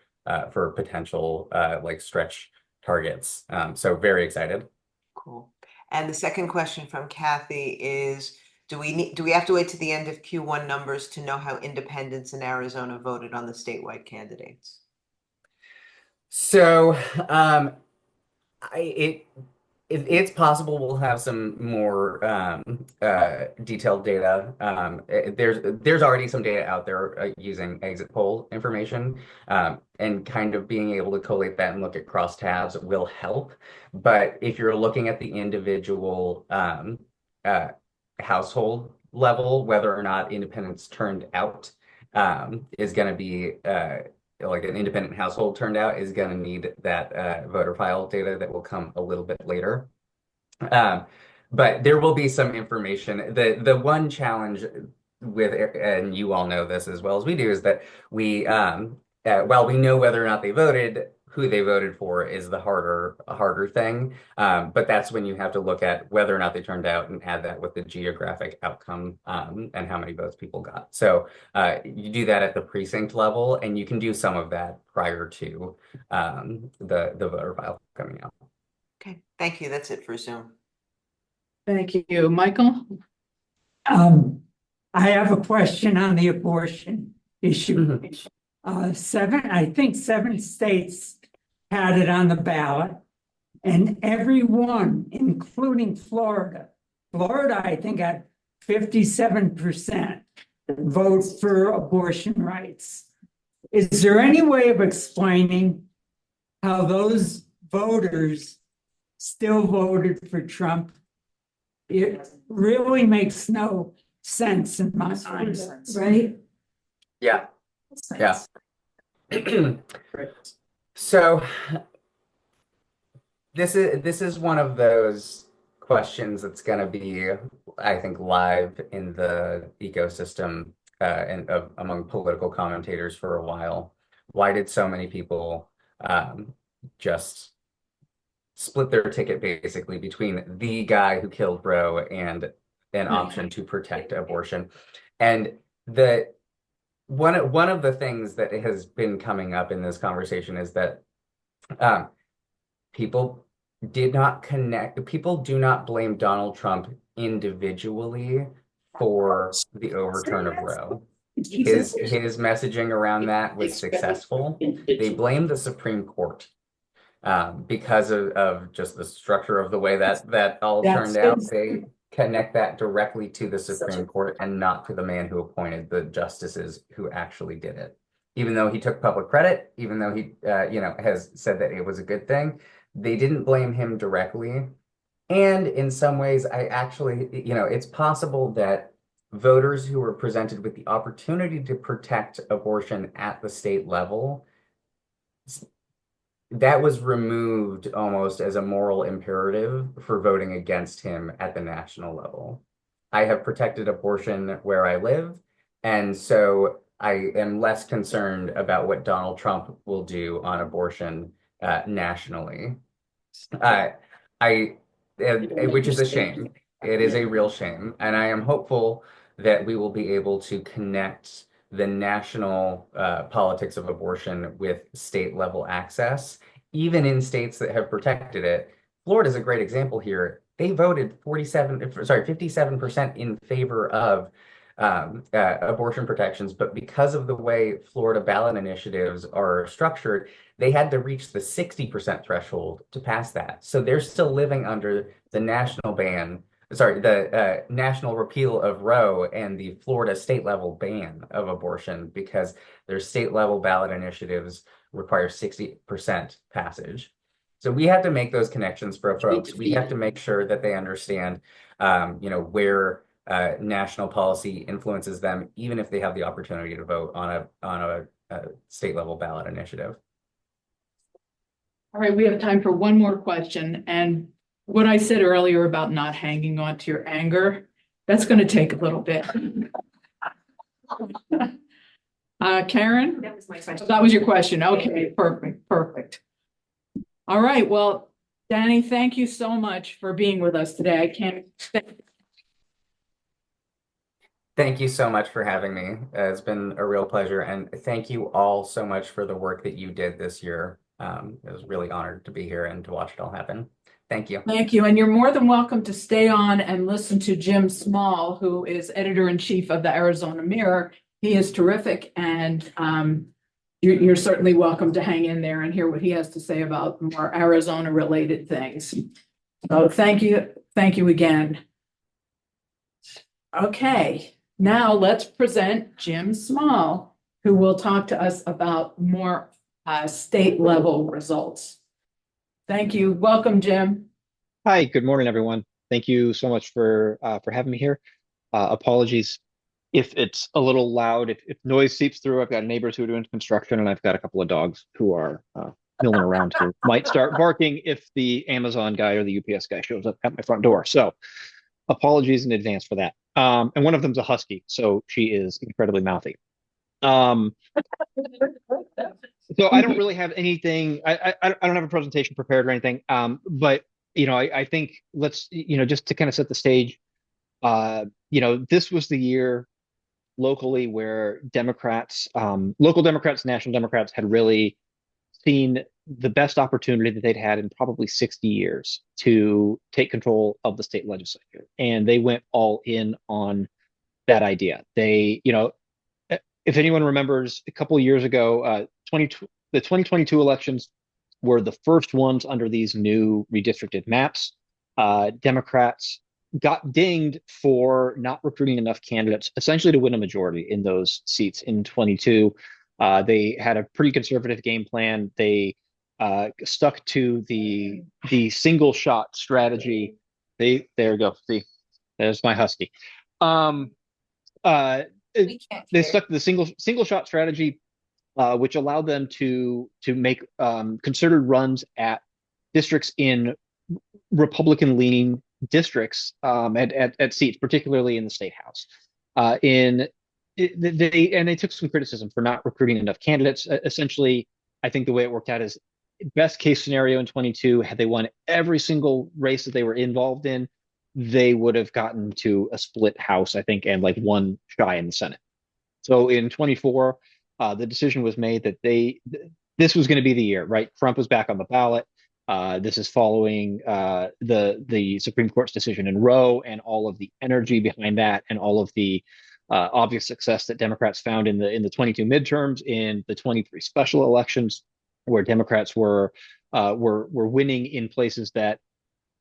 for potential stretch targets. So very excited. Cool. And the second question from Kathy is, do we have to wait to the end of Q1 numbers to know how independents in Arizona voted on the statewide candidates? So it's possible we'll have some more detailed data. There's already some data out there using exit poll information, and kind of being able to collate that and look at crosstabs will help. But if you're looking at the individual household level, whether or not independents turned out is going to be like an independent household turned out is going to need that voter file data that will come a little bit later. But there will be some information. The one challenge with, and you all know this as well as we do, is that while we know whether or not they voted, who they voted for is the harder thing. But that's when you have to look at whether or not they turned out and add that with the geographic outcome, and how many votes people got. So you do that at the precinct level, and you can do some of that prior to the voter file coming out. Okay, thank you. That's it for Zoom. Thank you. Michael? I have a question on the abortion issue. I think 7 states had it on the ballot, and every one, including Florida. Florida, I think, had 57% vote for abortion rights. Is there any way of explaining how those voters still voted for Trump? It really makes no sense in my mind, Right? Yeah. Yeah. So this is one of those questions that's going to be, I think, live in the ecosystem and among political commentators for a while. Why did so many people just split their ticket basically between the guy who killed Roe and an option to protect abortion? And one of the things that has been coming up in this conversation is that people do not blame Donald Trump individually for the overturn of Roe. His messaging around that was successful. They blame the Supreme Court because of just the structure of the way that all turned out. They connect that directly to the Supreme Court and not to the man who appointed the justices who actually did it. Even though he took public credit, even though he has said that it was a good thing, they didn't blame him directly. And in some ways, it's possible that voters who were presented with the opportunity to protect abortion at the state level, that was removed almost as a moral imperative for voting against him at the national level. I have protected abortion where I live, and so I am less concerned about what Donald Trump will do on abortion nationally. Which is a shame. It is a real shame, and I am hopeful that we will be able to connect the national politics of abortion with state level access, even in states that have protected it. Florida is a great example here. They voted 57% in favor of abortion protections, but because of the way Florida ballot initiatives are structured, they had to reach the 60% threshold to pass that. So they're still living under the national national repeal of Roe and the Florida state level ban of abortion because their state level ballot initiatives require 60% passage. So we have to make those connections for folks. We have to make sure that they understand, where national policy influences them, even if they have the opportunity to vote on a state level ballot initiative. All right, we have time for one more question. And what I said earlier about not hanging on to your anger, that's going to take a little bit. Karen? That was my question. That was your question. Okay, perfect. All right, well, Dani, thank you so much for being with us today. I can't Thank you so much for having me. It's been a real pleasure. And thank you all so much for the work that you did this year. It was really honored to be here and to watch it all happen. Thank you. Thank you. And you're more than welcome to stay on and listen to Jim Small, who is editor-in-chief of the Arizona Mirror. He is terrific. And you're certainly welcome to hang in there and hear what he has to say about more Arizona-related things. So thank you. Thank you again. Okay. Now let's present Jim Small, who will talk to us about more state level results. Thank you. Welcome, Jim. Hi, good morning, everyone. Thank you so much for having me here. Apologies if it's a little loud, if noise seeps through. I've got neighbors who are doing construction, and I've got a couple of dogs who are milling around who might start barking if the Amazon guy or the UPS guy shows up at my front door. So apologies in advance for that. And one of them's a husky, so she is incredibly mouthy. So I don't really have anything. I don't have a presentation prepared or anything. But I think let's just to kind of set the stage. This was the year locally where Democrats, local Democrats, national Democrats had really seen the best opportunity that they'd had in probably 60 years to take control of the state legislature. And they went all in on that idea. If anyone remembers a couple of years ago, the 2022 elections were the first ones under these new redistricted maps. Democrats got dinged for not recruiting enough candidates, essentially to win a majority in those seats in 22. They had a pretty conservative game plan. They stuck to the single shot strategy. There you go. See, there's my husky. They stuck to the single shot strategy, which allowed them to make concerted runs at districts in Republican leaning districts at seats, particularly in the state house. They took some criticism for not recruiting enough candidates. Essentially, I think the way it worked out is best case scenario in 22, had they won every single race that they were involved in, they would have gotten to a split house, I think, and like one shy in the Senate. So in 24, the decision was made that this was going to be the year, right? Trump was back on the ballot. This is following the Supreme Court's decision in Roe and all of the energy behind that and all of the obvious success that Democrats found in the 22 midterms, in the 23 special elections, where Democrats were winning in places that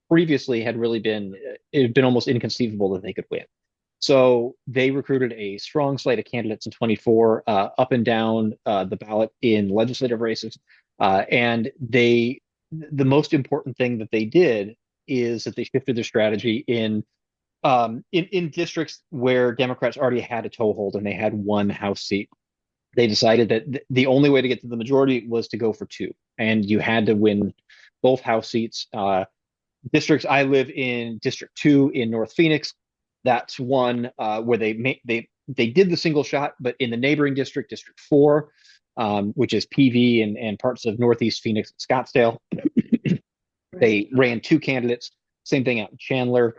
previously had really been almost inconceivable that they could win. So they recruited a strong slate of candidates in 24, up and down the ballot in legislative races, and the most important thing that they did is that they shifted their strategy in districts where Democrats already had a toehold and they had one House seat. They decided that the only way to get to the majority was to go for two, and you had to win both House seats. Districts, I live in District 2 in North Phoenix. That's one where they did the single shot, but in the neighboring district, District 4, which is PV and parts of Northeast Phoenix and Scottsdale, they ran two candidates. Same thing out in Chandler.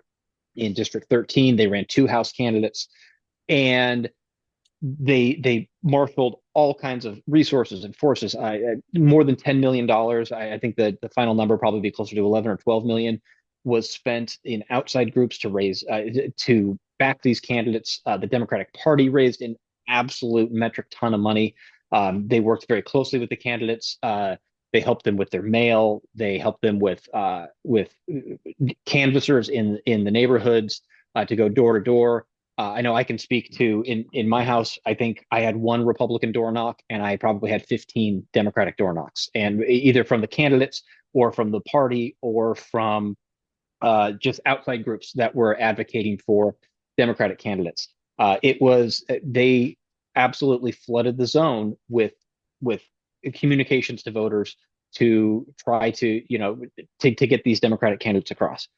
In District 13, they ran two House candidates, and they marshaled all kinds of resources and forces. More than $10 million. I think that the final number probably be closer to 11 or 12 million was spent in outside groups to raise to back these candidates. The Democratic Party raised an absolute metric ton of money. They worked very closely with the candidates. They helped them with their mail. They helped them with canvassers in the neighborhoods to go door to door. I know I can speak to in my house. I think I had one Republican door knock, and I probably had 15 Democratic door knocks, and either from the candidates or from the party or from just outside groups that were advocating for Democratic candidates. They absolutely flooded the zone with communications to voters to try to get these Democratic candidates across.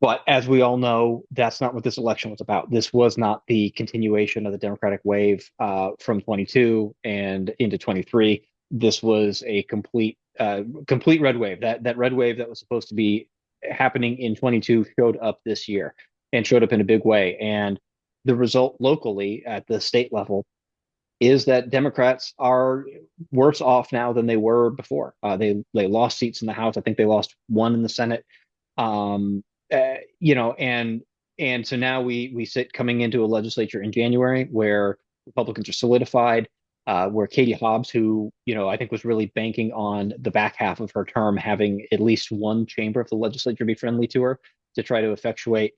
But as we all know, that's not what this election was about. This was not the continuation of the Democratic wave from 22 and into 23. This was a complete red wave. That red wave that was supposed to be happening in 22 showed up this year and showed up in a big way. And the result locally at the state level is that Democrats are worse off now than they were before. They lost seats in the House. I think they lost one in the Senate. And so now we sit coming into a legislature in January where Republicans are solidified, where Katie Hobbs, who, I think was really banking on the back half of her term, having at least one chamber of the legislature be friendly to her to try to effectuate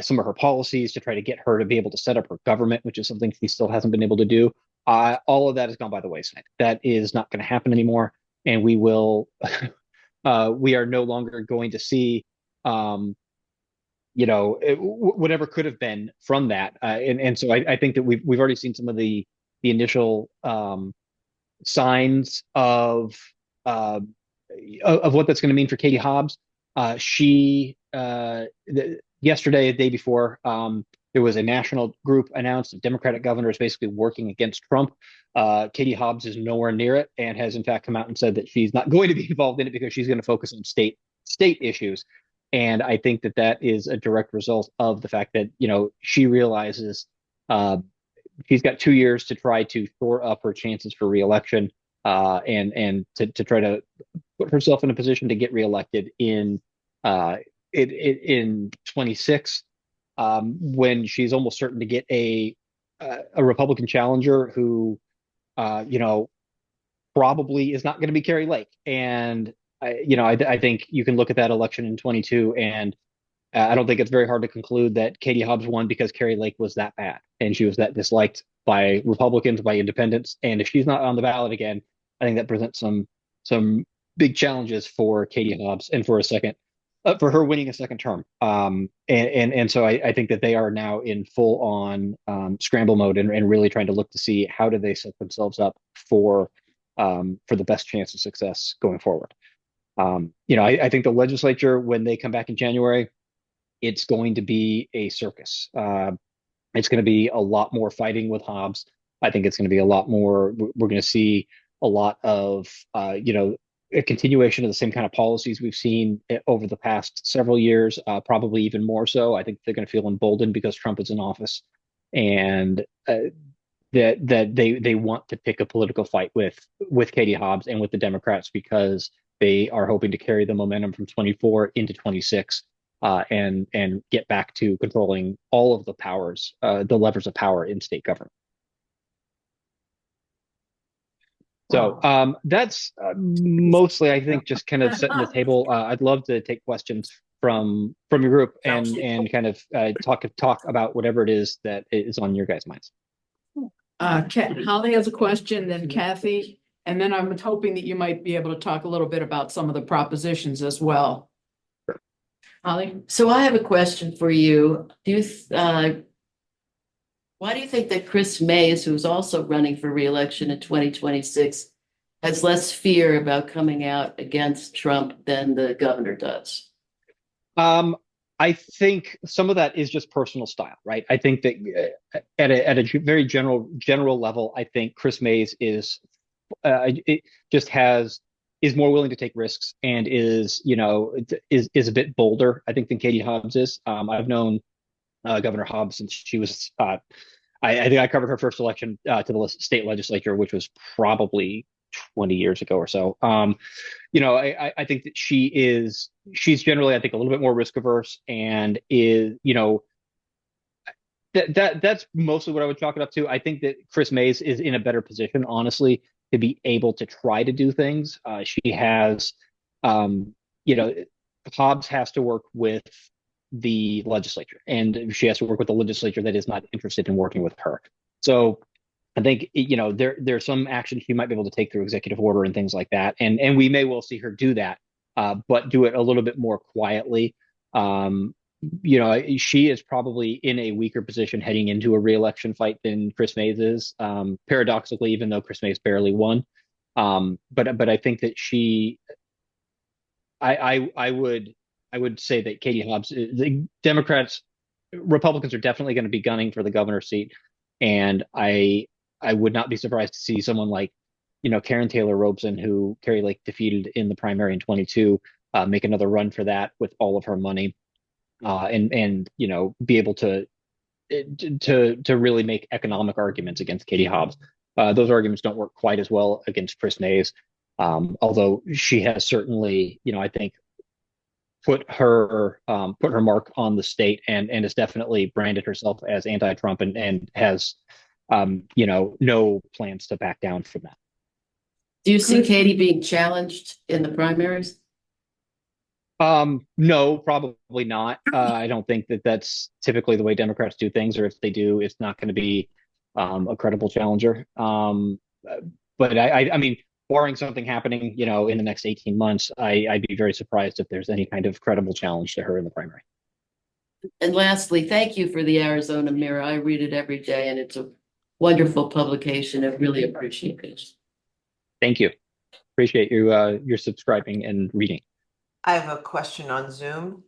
some of her policies, to try to get her to be able to set up her government, which is something she still hasn't been able to do. All of that has gone by the wayside. That is not going to happen anymore. And we are no longer going to see, whatever could have been from that. And so I think that we've already seen some of the initial signs of of what that's going to mean for Katie Hobbs. Yesterday, the day before, there was a national group announced that Democratic governors basically working against Trump. Katie Hobbs is nowhere near it and has in fact come out and said that she's not going to be involved in it because she's going to focus on state issues. And I think that that is a direct result of the fact that, she realizes she's got 2 years to try to shore up her chances for reelection, and to try to put herself in a position to get reelected in 26, when she's almost certain to get a Republican challenger who, probably is not going to be Carrie Lake. And I think you can look at that election in 22, and I don't think it's very hard to conclude that Katie Hobbs won because Carrie Lake was that bad and she was that disliked by Republicans, by independents. And if she's not on the ballot again, I think that presents some big challenges for Katie Hobbs and for her winning a second term. And so I think that they are now in full on scramble mode and really trying to look to see how do they set themselves up for the best chance of success going forward. I think the legislature, when they come back in January, it's going to be a circus. It's going to be a lot more fighting with Hobbs. I think it's going to be a lot more. We're going to see a lot of, a continuation of the same kind of policies we've seen over the past several years, probably even more so. I think they're going to feel emboldened because Trump is in office, and that they want to pick a political fight with Katie Hobbs and with the Democrats because they are hoping to carry the momentum from 24 into 26. And get back to controlling all of the powers, the levers of power in state government. So that's mostly, I think, just kind of setting the table. I'd love to take questions from your group and kind of talk about whatever it is that is on your guys' minds. Holly has a question, then Kathy, and then I'm hoping that you might be able to talk a little bit about some of the propositions as well. Holly? So I have a question for you. Why do you think that Chris Mays, who's also running for re-election in 2026, has less fear about coming out against Trump than the governor does? I think some of that is just personal style, right? I think that at a very general level, I think Chris Mays is more willing to take risks and is a bit bolder, I think, than Katie Hobbs is. I've known Governor Hobbs since she was, I think I covered her first election to the state legislature, which was probably 20 years ago or so. I think that she's generally, I think, a little bit more risk averse and is, that's mostly what I would chalk it up to. I think that Chris Mays is in a better position, honestly, to be able to try to do things. She has, Hobbs has to work with the legislature, and she has to work with the legislature that is not interested in working with her. So I think, there's some action she might be able to take through executive order and things like that. And we may well see her do that, but do it a little bit more quietly. She is probably in a weaker position heading into a re-election fight than Chris Mays is, paradoxically, even though Chris Mays barely won. But I think that I would say that Katie Hobbs, the Republicans are definitely going to be gunning for the governor's seat. And I would not be surprised to see someone like, Karen Taylor Robeson, who Carrie Lake defeated in the primary in 22, make another run for that with all of her money. And be able to really make economic arguments against Katie Hobbs. Those arguments don't work quite as well against Chris Mays, although she has certainly, I think, put her mark on the state and has definitely branded herself as anti-Trump and has no plans to back down from that. Do you see Katie being challenged in the primaries? No, probably not. I don't think that that's typically the way Democrats do things, or if they do, it's not going to be a credible challenger. But I mean, barring something happening, in the next 18 months, I'd be very surprised if there's any kind of credible challenge to her in the primary. And lastly, thank you for the Arizona Mirror. I read it every day, and it's a wonderful publication. I really appreciate it. Thank you. Appreciate you your subscribing and reading. I have a question on Zoom.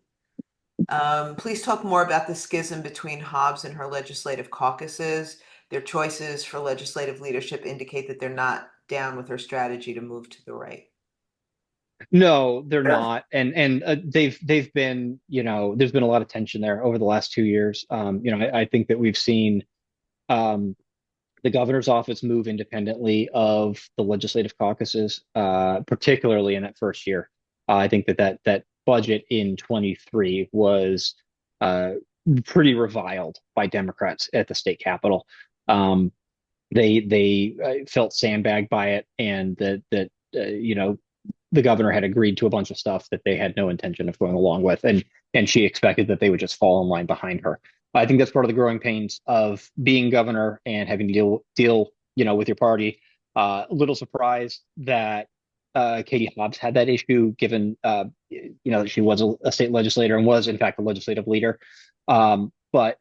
Please talk more about the schism between Hobbs and her legislative caucuses. Their choices for legislative leadership indicate that they're not down with her strategy to move to the right. No, they're not, and they've been, there's been a lot of tension there over the last 2 years. I think that we've seen um, the governor's office move independently of the legislative caucuses, particularly in that first year. I think that budget in 23 was uh, pretty reviled by Democrats at the state capitol. Um, they felt sandbagged by it, and the governor had agreed to a bunch of stuff that they had no intention of going along with, and she expected that they would just fall in line behind her. I think that's part of the growing pains of being governor and having to deal with your party. A little surprised that Katie Hobbs had that issue, given that she was a state legislator and was in fact a legislative leader. But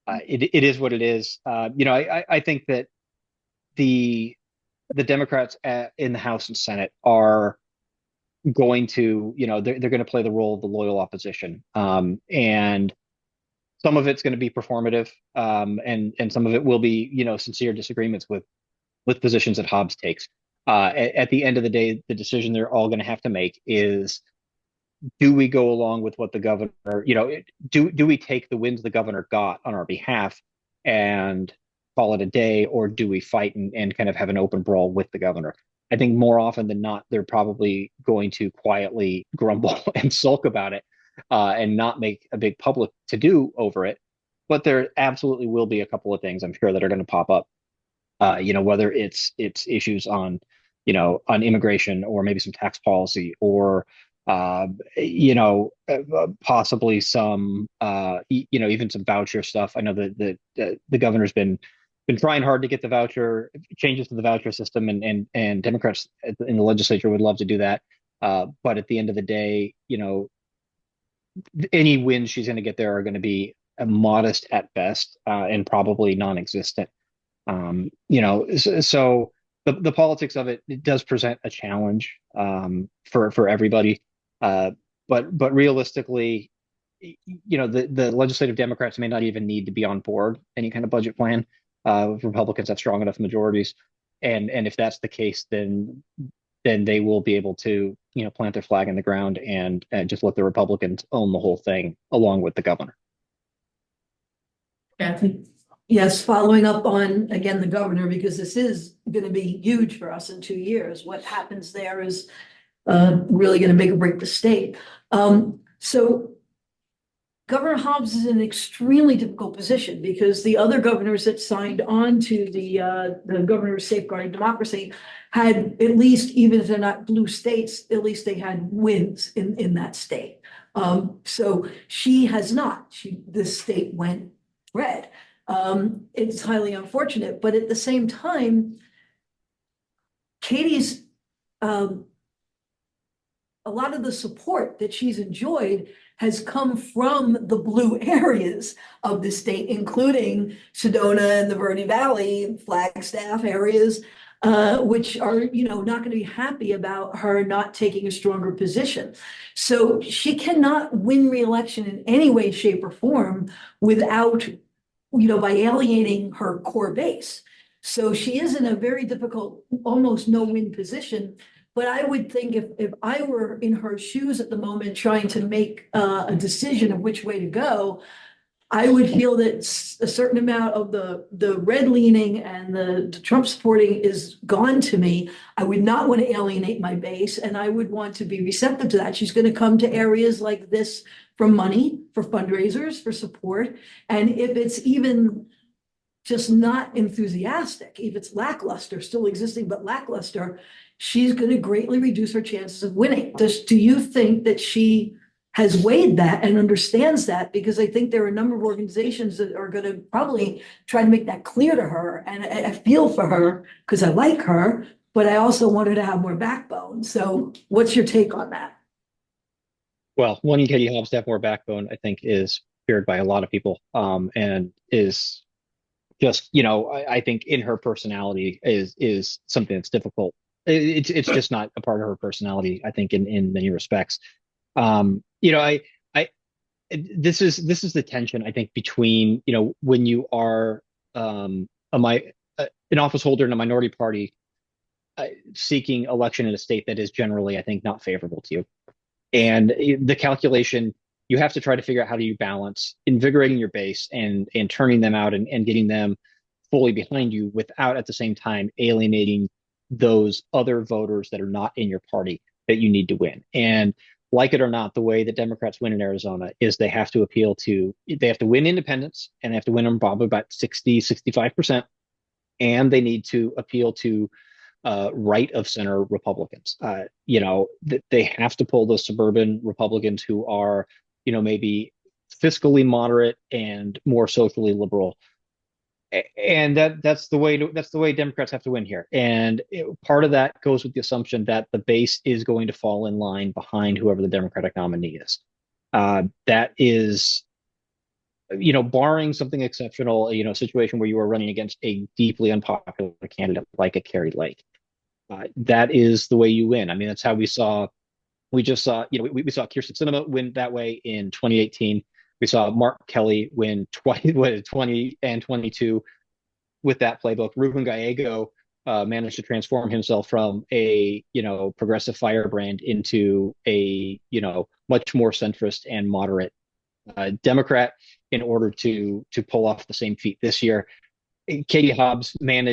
it is what it is. I think that the Democrats in the House and Senate are going to, they're going to play the role of the loyal opposition. And some of it's going to be performative, and some of it will be, sincere disagreements with positions that Hobbs takes. At the end of the day, the decision they're all going to have to make is, do we go along with what the governor, do we take the wins the governor got on our behalf and call it a day, or do we fight and kind of have an open brawl with the governor? I think more often than not, they're probably going to quietly grumble and sulk about it, and not make a big public to do over it. But there absolutely will be a couple of things, I'm sure, that are going to pop up. Whether it's issues on immigration, or maybe some tax policy, or possibly some even some voucher stuff. I know that the governor's been trying hard to get the voucher changes to the voucher system, and Democrats in the legislature would love to do that. But at the end of the day, any wins she's going to get there are going to be modest at best, and probably non-existent. So the politics of it does present a challenge for everybody. But realistically, the legislative Democrats may not even need to be on board any kind of budget plan. Republicans have strong enough majorities, and if that's the case, then they will be able to plant their flag in the ground and just let the Republicans own the whole thing along with the governor. Kathy? Yes, following up on, again, the governor, because this is going to be huge for us in 2 years. What happens there is really going to make or break the state. So Governor Hobbs is in an extremely difficult position, because the other governors that signed on to the Governor's Safeguarding Democracy had, at least, even if they're not blue states, at least they had wins in that state. So she has not. This state went red. It's highly unfortunate, but at the same time, Katie's a lot of the support that she's enjoyed has come from the blue areas of the state, including Sedona and the Verde Valley, Flagstaff areas, which are, not going to be happy about her not taking a stronger position. So she cannot win re-election in any way, shape, or form without, by alienating her core base. So she is in a very difficult, almost no-win position. But I would think if I were in her shoes at the moment, trying to make a decision of which way to go, I would feel that a certain amount of the red leaning and the Trump supporting is gone to me. I would not want to alienate my base, and I would want to be receptive to that. She's going to come to areas like this for money, for fundraisers, for support. And if it's even just not enthusiastic, if it's lackluster, still existing, but lackluster, she's going to greatly reduce her chances of winning. Do you think that she has weighed that and understands that? Because I think there are a number of organizations that are going to probably try to make that clear to her. And I feel for her because I like her, but I also want her to have more backbone. So what's your take on that? Well, wanting Katie Hobbs to have more backbone, I think, is feared by a lot of people, and is just, I think in her personality is something that's difficult It's just not a part of her personality, I think, in many respects. I this is the tension, I think, between, when you are an office holder in a minority party seeking election in a state that is generally, I think, not favorable to you. And the calculation, you have to try to figure out how do you balance invigorating your base and turning them out and getting them fully behind you without at the same time alienating those other voters that are not in your party that you need to win. And like it or not, the way that Democrats win in Arizona is they have to win independents, and they have to win them probably about 65%. And they need to appeal to right of center Republicans. They have to pull those suburban Republicans who are, maybe fiscally moderate and more socially liberal. And that's the way Democrats have to win here. And part of that goes with the assumption that the base is going to fall in line behind whoever the Democratic nominee is. That is, barring something exceptional, a situation where you are running against a deeply unpopular candidate like a Carrie Lake. That is the way you win. I mean, that's how we saw Kyrsten Sinema win that way in 2018. We saw Mark Kelly win 20 and 22 with that playbook. Ruben Gallego managed to transform himself from a progressive firebrand into a much more centrist and moderate Democrat in order to pull off the same feat this year. Katie Hobbs kind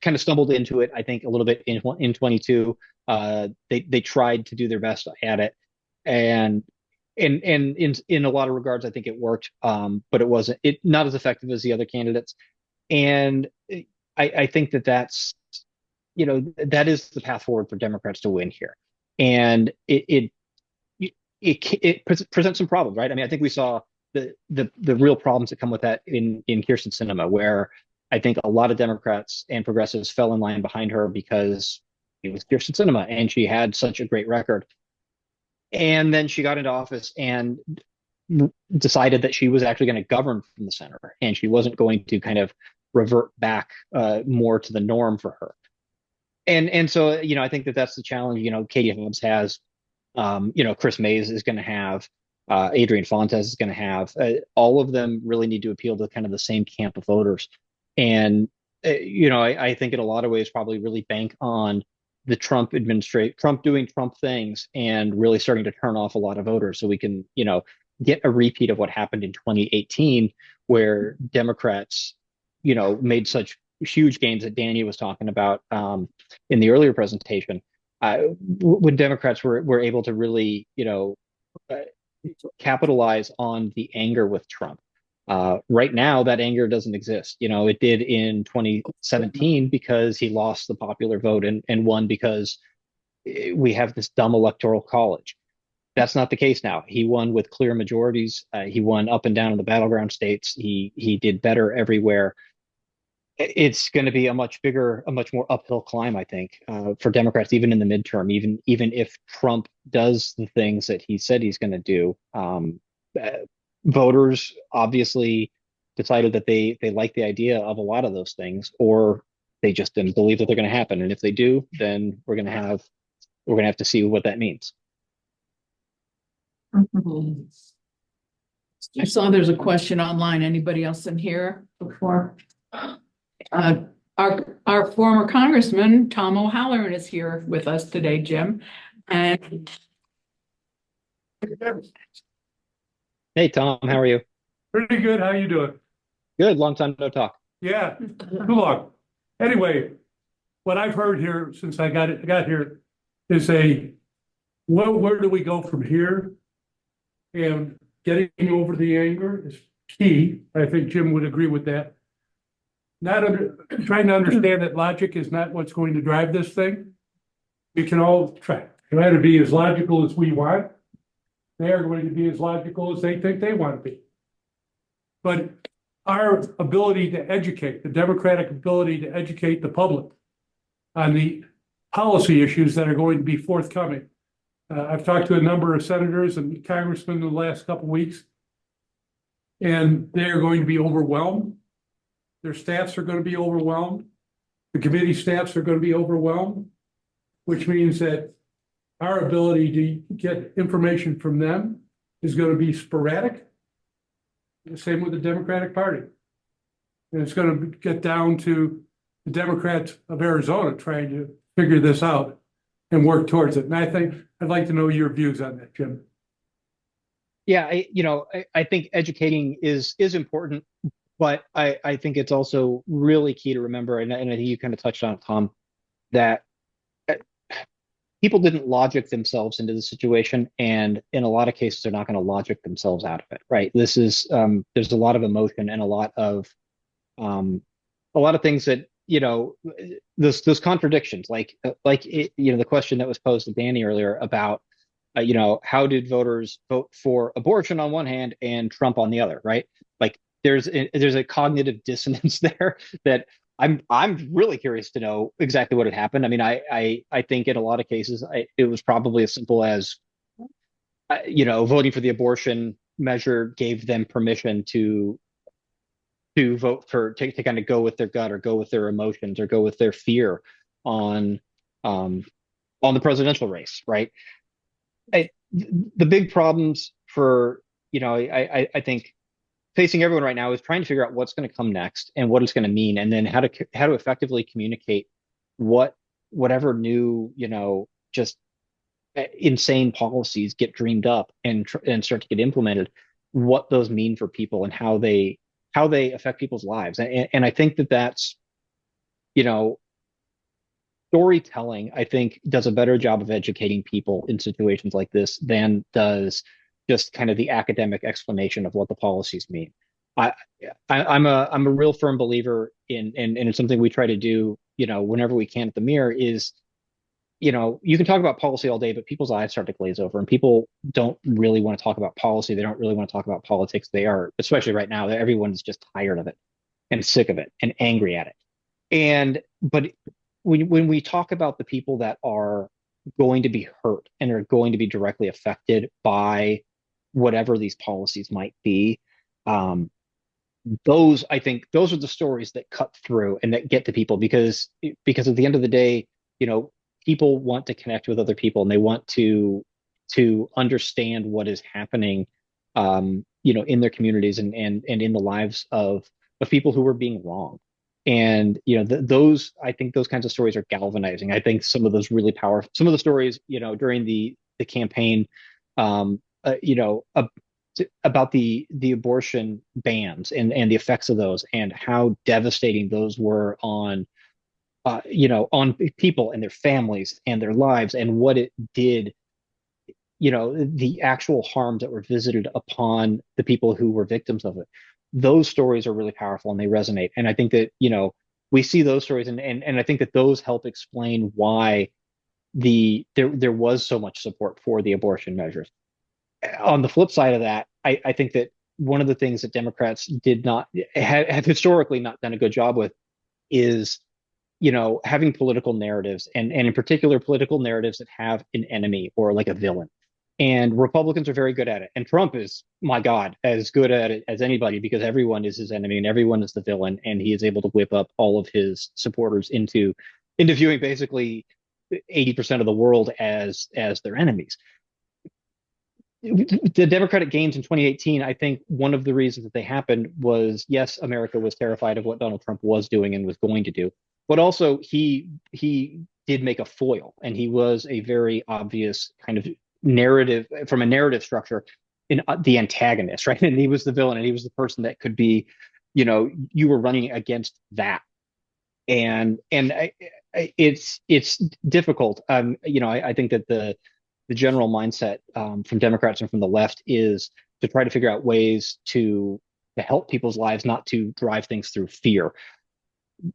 of stumbled into it, I think, a little bit in 22. They tried to do their best at it, and in a lot of regards, I think it worked, but it wasn't not as effective as the other candidates. And I think that's that is the path forward for Democrats to win here, and it presents some problems, right? I mean, I think we saw the real problems that come with that in Kyrsten Sinema, where I think a lot of Democrats and progressives fell in line behind her because it was Kyrsten Sinema and she had such a great record. And then she got into office and decided that she was actually going to govern from the center, and she wasn't going to kind of revert back more to the norm for her. And so, I think that's the challenge, Katie Hobbs has, Chris Mays is going to have, Adrian Fontes is going to have. All of them really need to appeal to kind of the same camp of voters. And, I think in a lot of ways probably really bank on the Trump administration, Trump doing Trump things and really starting to turn off a lot of voters so we can, get a repeat of what happened in 2018, where Democrats, made such huge gains that Dani was talking about in the earlier presentation. When Democrats were able to really, capitalize on the anger with Trump. Right now, that anger doesn't exist. It did in 2017 because he lost the popular vote and won because we have this dumb electoral college. That's not the case now. He won with clear majorities. He won up and down in the battleground states. He did better everywhere. It's going to be a much more uphill climb, I think, for Democrats, even in the midterm, even if Trump does the things that he said he's going to do. Voters obviously decided that they like the idea of a lot of those things, or they just didn't believe that they're going to happen. And if they do, then we're going to have to see what that means. I saw there's a question online. Anybody else in here before? Our former congressman, Tom O'Halloran, is here with us today, Jim. And Hey, Tom, how are you? Pretty good. How you doing? Good. Long time no talk. Yeah, too long. Anyway, what I've heard here since I got here is where do we go from here? And getting over the anger is key. I think Jim would agree with that. Trying to understand that logic is not what's going to drive this thing. We can all try to be as logical as we want. They are going to be as logical as they think they want to be. But our ability to educate, the Democratic ability to educate the public on the policy issues that are going to be forthcoming. I've talked to a number of senators and congressmen in the last couple of weeks, and they're going to be overwhelmed. Their staffs are going to be overwhelmed. The committee staffs are going to be overwhelmed. which means that our ability to get information from them is going to be sporadic. The same with the Democratic Party. And it's going to get down to the Democrats of Arizona trying to figure this out and work towards it. And I think I'd like to know your views on that, Jim. Yeah, I think educating is important, but I think it's also really key to remember, and I think you kind of touched on it, Tom, that people didn't logic themselves into the situation, and in a lot of cases, they're not going to logic themselves out of it, right? This is there's a lot of emotion and a lot of things that those contradictions, like the question that was posed to Danny earlier about how did voters vote for abortion on one hand and Trump on the other, right? Like there's a cognitive dissonance there that I'm really curious to know exactly what had happened. I mean, I think in a lot of cases it was probably as simple as voting for the abortion measure gave them permission to vote for to kind of go with their gut or go with their emotions or go with their fear on the presidential race, right? The big problems for I think facing everyone right now is trying to figure out what's going to come next and what it's going to mean, and then how to effectively communicate whatever new just insane policies get dreamed up and start to get implemented, what those mean for people and how they affect people's lives, and I think that's storytelling, I think, does a better job of educating people in situations like this than does just kind of the academic explanation of what the policies mean. I'm a real firm believer in, and it's something we try to do, whenever we can at the Mirror is, you can talk about policy all day, but people's eyes start to glaze over and people don't really want to talk about policy. They don't really want to talk about politics. They are, especially right now, that everyone's just tired of it and sick of it and angry at it. But when we talk about the people that are going to be hurt and are going to be directly affected by whatever these policies might be, I think those are the stories that cut through and that get to people because at the end of the day, people want to connect with other people and they want to understand what is happening, in their communities and in the lives of people who are being wronged. And I think those kinds of stories are galvanizing. I think some of those really powerful, some of the stories during the campaign, about the abortion bans and the effects of those and how devastating those were on people and their families and their lives and what it did, the actual harms that were visited upon the people who were victims of it. Those stories are really powerful and they resonate. And I think that, we see those stories and I think that those help explain why there was so much support for the abortion measures. On the flip side of that, I think that one of the things that Democrats have historically not done a good job with is, having political narratives and in particular political narratives that have an enemy or like a villain. And Republicans are very good at it. And Trump is, my God, as good at it as anybody because everyone is his enemy and everyone is the villain. And he is able to whip up all of his supporters into viewing basically 80% of the world as their enemies. The Democratic gains in 2018, I think one of the reasons that they happened was, yes, America was terrified of what Donald Trump was doing and was going to do, but also he did make a foil and he was a very obvious kind of narrative from a narrative structure in the antagonist, right? And he was the villain and he was the person that could be, you were running against that. And it's difficult. I think that the general mindset from Democrats and from the left is to try to figure out ways to help people's lives, not to drive things through fear.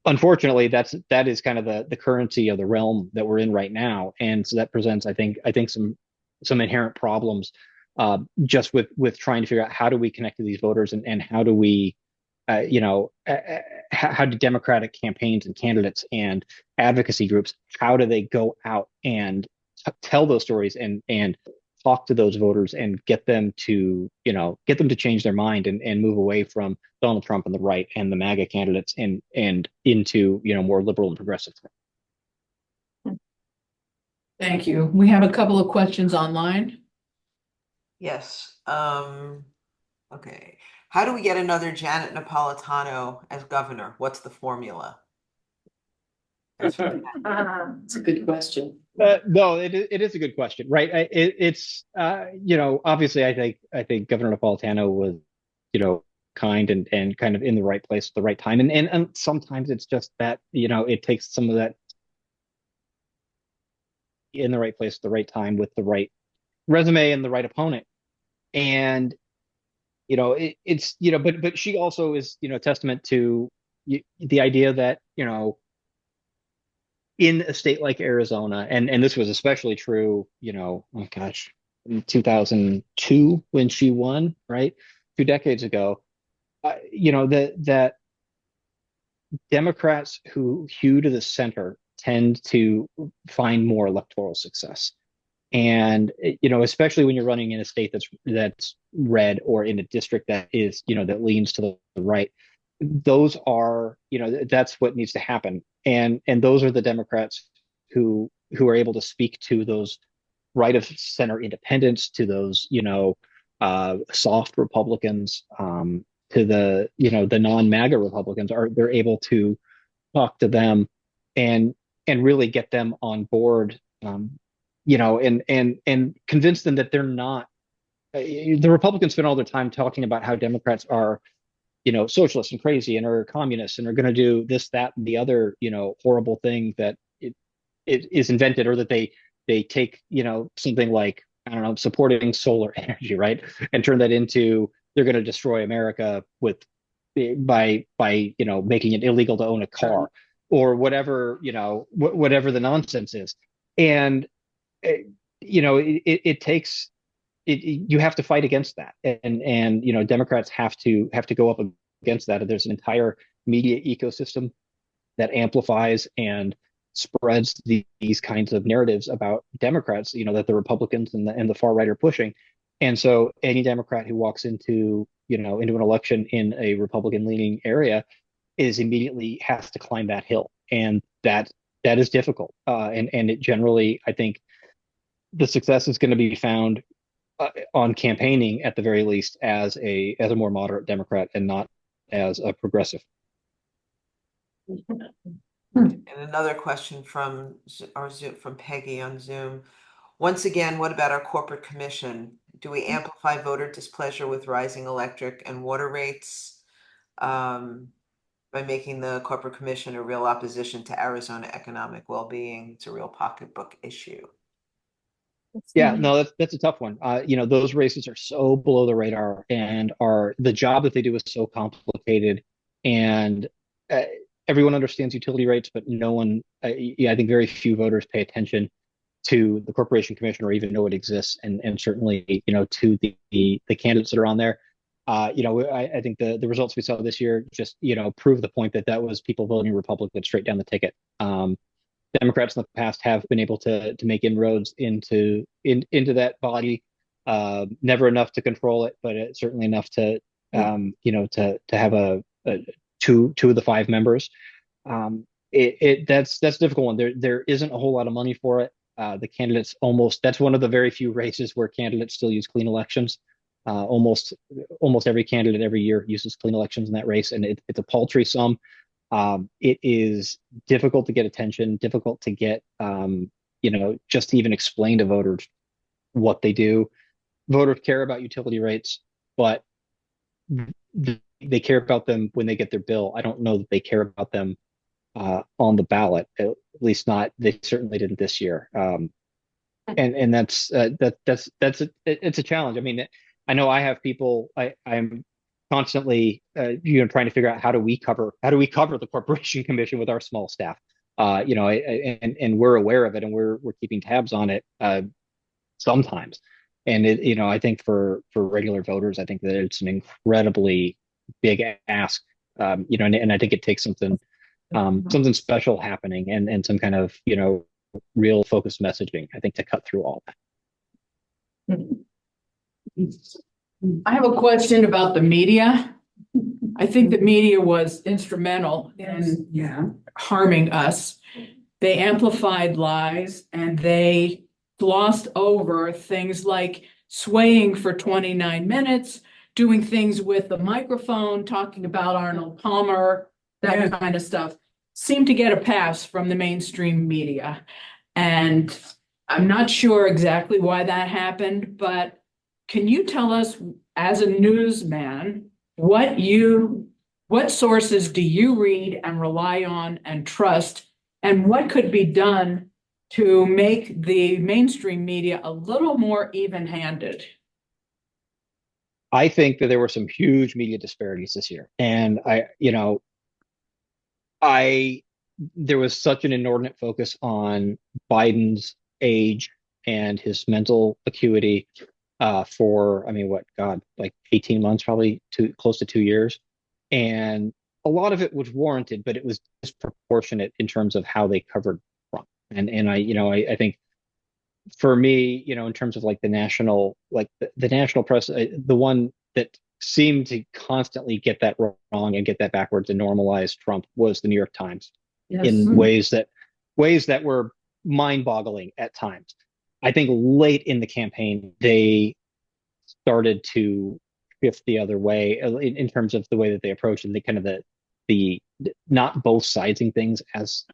Unfortunately, that is kind of the currency of the realm that we're in right now, and so that presents, I think some inherent problems just with trying to figure out how do we connect to these voters and how do we how do Democratic campaigns and candidates and advocacy groups, how do they go out and tell those stories and talk to those voters and get them to change their mind and move away from Donald Trump and the right and the MAGA candidates and into more liberal and progressive. Thank you. We have a couple of questions online. Yes, okay. How do we get another Janet Napolitano as governor? What's the formula? It's a good question. No, it is a good question, right? It's obviously I think Governor Napolitano was, kind and kind of in the right place at the right time. And sometimes it's just that, it takes some of that in the right place at the right time with the right resume and the right opponent. And, but she also is, testament to the idea that, in a state like Arizona, and this was especially true, oh gosh, in 2002 when she won, right? 2 decades ago, that Democrats who hew to the center tend to find more electoral success. And, especially when you're running in a state that's red or in a district that is, that leans to the right, those are, that's what needs to happen. And those are the Democrats who are able to speak to those right of center independents, to those, soft Republicans, to the non-MAGA Republicans. They're able to talk to them and really get them on board, and convince them that they're not. The Republicans spend all their time talking about how Democrats are, socialists and crazy and are communists and are going to do this, that, and the other, horrible thing that it is invented, or that they take, something like, I don't know, supporting solar energy, right, and turn that into they're going to destroy America by making it illegal to own a car or whatever, whatever the nonsense is. And it takes you have to fight against that, and Democrats have to go up against that. And there's an entire media ecosystem that amplifies and spreads these kinds of narratives about Democrats, that the Republicans and the far right are pushing. And so any Democrat who walks into an election in a Republican leaning area is immediately has to climb that hill, and that is difficult. And it generally, I think, the success is going to be found on campaigning, at the very least, as a more moderate Democrat and not as a progressive. And another question from Peggy on Zoom. Once again, what about our corporate commission? Do we amplify voter displeasure with rising electric and water rates by making the corporate commission a real opposition to Arizona economic well-being? It's a real pocketbook issue. Yeah, no, that's a tough one. Those races are so below the radar, and the job that they do is so complicated, and everyone understands utility rates, but no one, I think very few voters pay attention to the Corporation Commission or even know it exists, and certainly, to the candidates that are on there. I think the results we saw this year just, prove the point that was people voting Republican straight down the ticket. Democrats in the past have been able to make inroads into that body, never enough to control it, but certainly enough to to have two of the 5 members. That's a difficult one. There isn't a whole lot of money for it. The candidates that's one of the very few races where candidates still use clean elections. Almost every candidate every year uses clean elections in that race, and it's a paltry sum. It is difficult to get attention, difficult to get, just to even explain to voters what they do. Voters care about utility rates, but they care about them when they get their bill. I don't know that they care about them on the ballot, at least not. They certainly didn't this year. And that's it's a challenge. I mean, I know I have people. I'm constantly trying to figure out how do we cover the Corporation Commission with our small staff. And we're aware of it, and we're keeping tabs on it sometimes. And I think for regular voters, I think that it's an incredibly big ask. And I think it takes something special happening and some kind of real focused messaging, I think, to cut through all that. I have a question about the media. I think the media was instrumental in harming us. they amplified lies and they glossed over things like swaying for 29 minutes, doing things with the microphone, talking about Arnold Palmer, that kind of stuff, seemed to get a pass from the mainstream media. And I'm not sure exactly why that happened, but can you tell us, as a newsman, what sources do you read and rely on and trust, and what could be done to make the mainstream media a little more even-handed? I think that there were some huge media disparities this year. And I there was such an inordinate focus on Biden's age and his mental acuity for, I mean, what, God, like 18 months, probably close to 2 years. And a lot of it was warranted, but it was disproportionate in terms of how they covered Trump. And I think for me, in terms of like the national, like the national press, the one that seemed to constantly get that wrong and get that backwards and normalize Trump was the New York Times in ways that were mind-boggling at times. I think late in the campaign, they started to shift the other way in terms of the way that they approach and the kind of the not both sidesing things as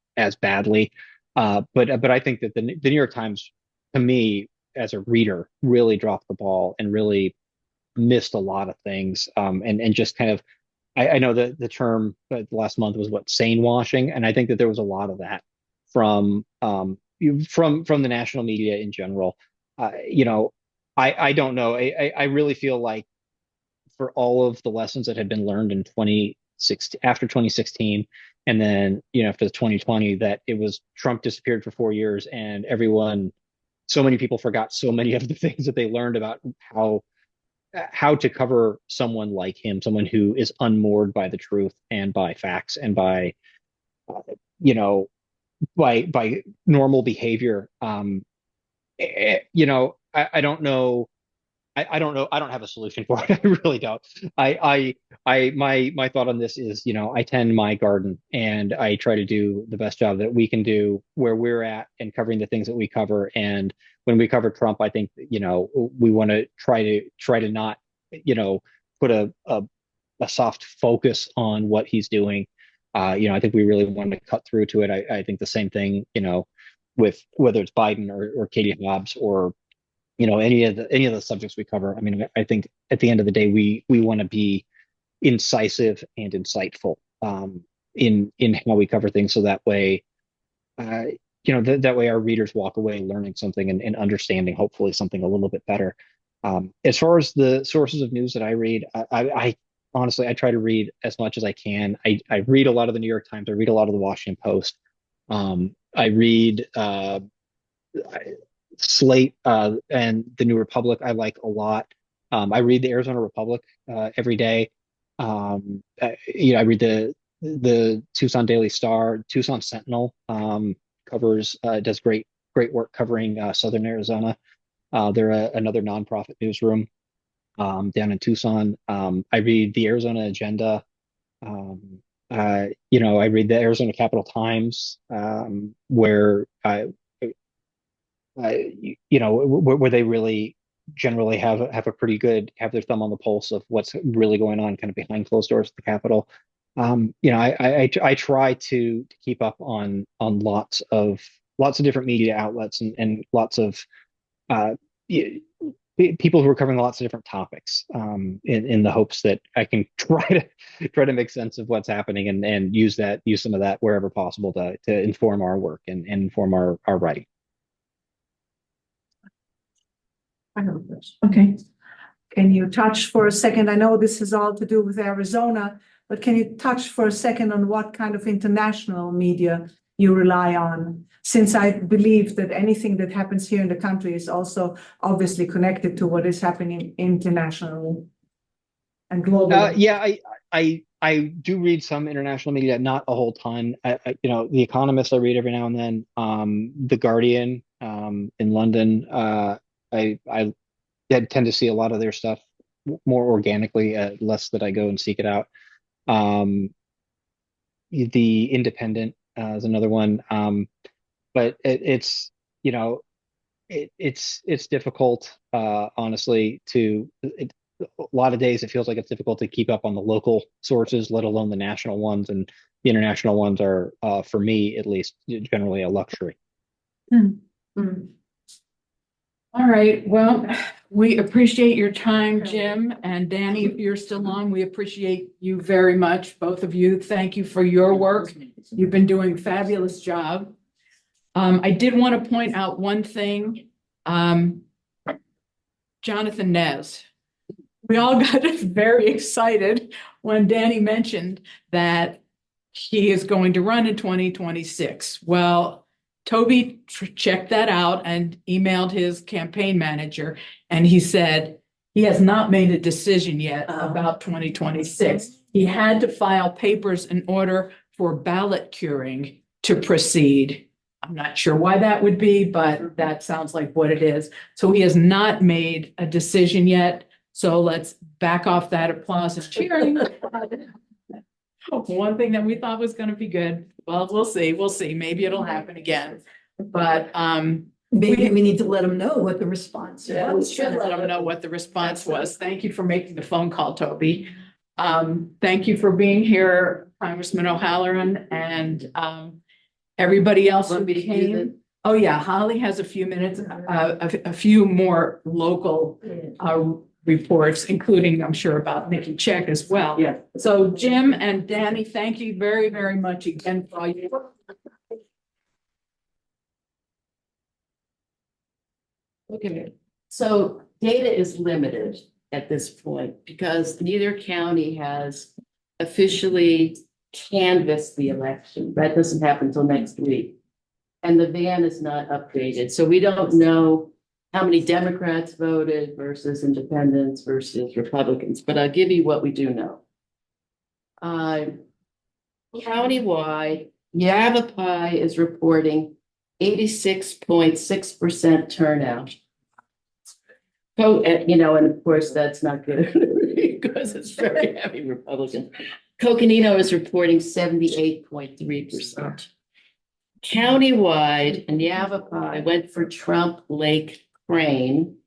badly. But I think that the New York Times, to me, as a reader, really dropped the ball and really missed a lot of things. And just kind of, I know that the term last month was sane washing, and I think that there was a lot of that from the national media in general. I don't know. I really feel like for all of the lessons that had been learned in 2016, after 2016, and then after the 2020, that it was Trump disappeared for 4 years, and so many people forgot so many of the things that they learned about how to cover someone like him, someone who is unmoored by the truth and by facts and by by normal behavior. I don't know. I don't know. I don't have a solution for it. I really don't. My thought on this is, I tend my garden and I try to do the best job that we can do where we're at and covering the things that we cover. And when we cover Trump, I think, we want to try to not, put a soft focus on what he's doing. I think we really want to cut through to it. I think the same thing, with whether it's Biden or Katie Hobbs or any of the subjects we cover. I mean, I think at the end of the day, we want to be incisive and insightful in how we cover things, so that way, that way our readers walk away learning something and understanding hopefully something a little bit better. As far as the sources of news that I read, I honestly I try to read as much as I can. I read a lot of the New York Times. I read a lot of the Washington Post. I read Slate and the New Republic I like a lot. I read the Arizona Republic every day. I read the Tucson Daily Star. Tucson Sentinel does great work covering Southern Arizona. They're another nonprofit newsroom down in Tucson. I read the Arizona Agenda. I read the Arizona Capital Times, where where they really generally have their thumb on the pulse of what's really going on kind of behind closed doors at the Capitol. I try to keep up on lots of different media outlets and lots of people who are covering lots of different topics, in the hopes that I can try to make sense of what's happening and use some of that wherever possible to inform our work and inform our writing. I have a question. Okay. Can you touch for a second? I know this is all to do with Arizona, but can you touch for a second on what kind of international media you rely on? Since I believe that anything that happens here in the country is also obviously connected to what is happening internationally and globally. Yeah, I do read some international media, not a whole ton. The Economist I read every now and then. The Guardian in London. I tend to see a lot of their stuff more organically, less that I go and seek it out. The Independent is another one. but it's, you know, it's difficult, honestly, a lot of days it feels like it's difficult to keep up on the local sources, let alone the national ones, and the international ones are, for me at least, generally a luxury. All right, well, we appreciate your time, Jim, and Danny, if you're still on, we appreciate you very much, both of you. Thank you for your work. You've been doing a fabulous job. I did want to point out one thing. Jonathan Nez. We all got very excited when Danny mentioned that he is going to run in 2026. Well, Toby checked that out and emailed his campaign manager, and he said he has not made a decision yet about 2026. He had to file papers in order for ballot curing to proceed. I'm not sure why that would be, but that sounds like what it is. So he has not made a decision yet. So let's back off that applause and cheering. One thing that we thought was going to be good. Well, we'll see. We'll see. Maybe it'll happen again. But Maybe we need to let them know what the response yeah, we was. should let them know what the response was. Thank you for making the phone call, Toby. Thank you for being here, Congressman O'Halloran, and everybody else who came. Oh, yeah, Holly has a few minutes, a few more local reports, including, I'm sure, about Nikki Check as well. Yeah. So Jim and Danny, thank you very, very much again for all your work. Okay, so data is limited at this point because neither county has officially canvassed the election. That doesn't happen until next week. And the van is not updated, so we don't know how many Democrats voted versus independents versus Republicans, but I'll give you what we do know. Countywide, Yavapai is reporting 86.6% turnout. You know, and of course, that's not good because it's very heavy Republican. Coconino is reporting 78.3%. Countywide, and Yavapai went for Trump Lake Crane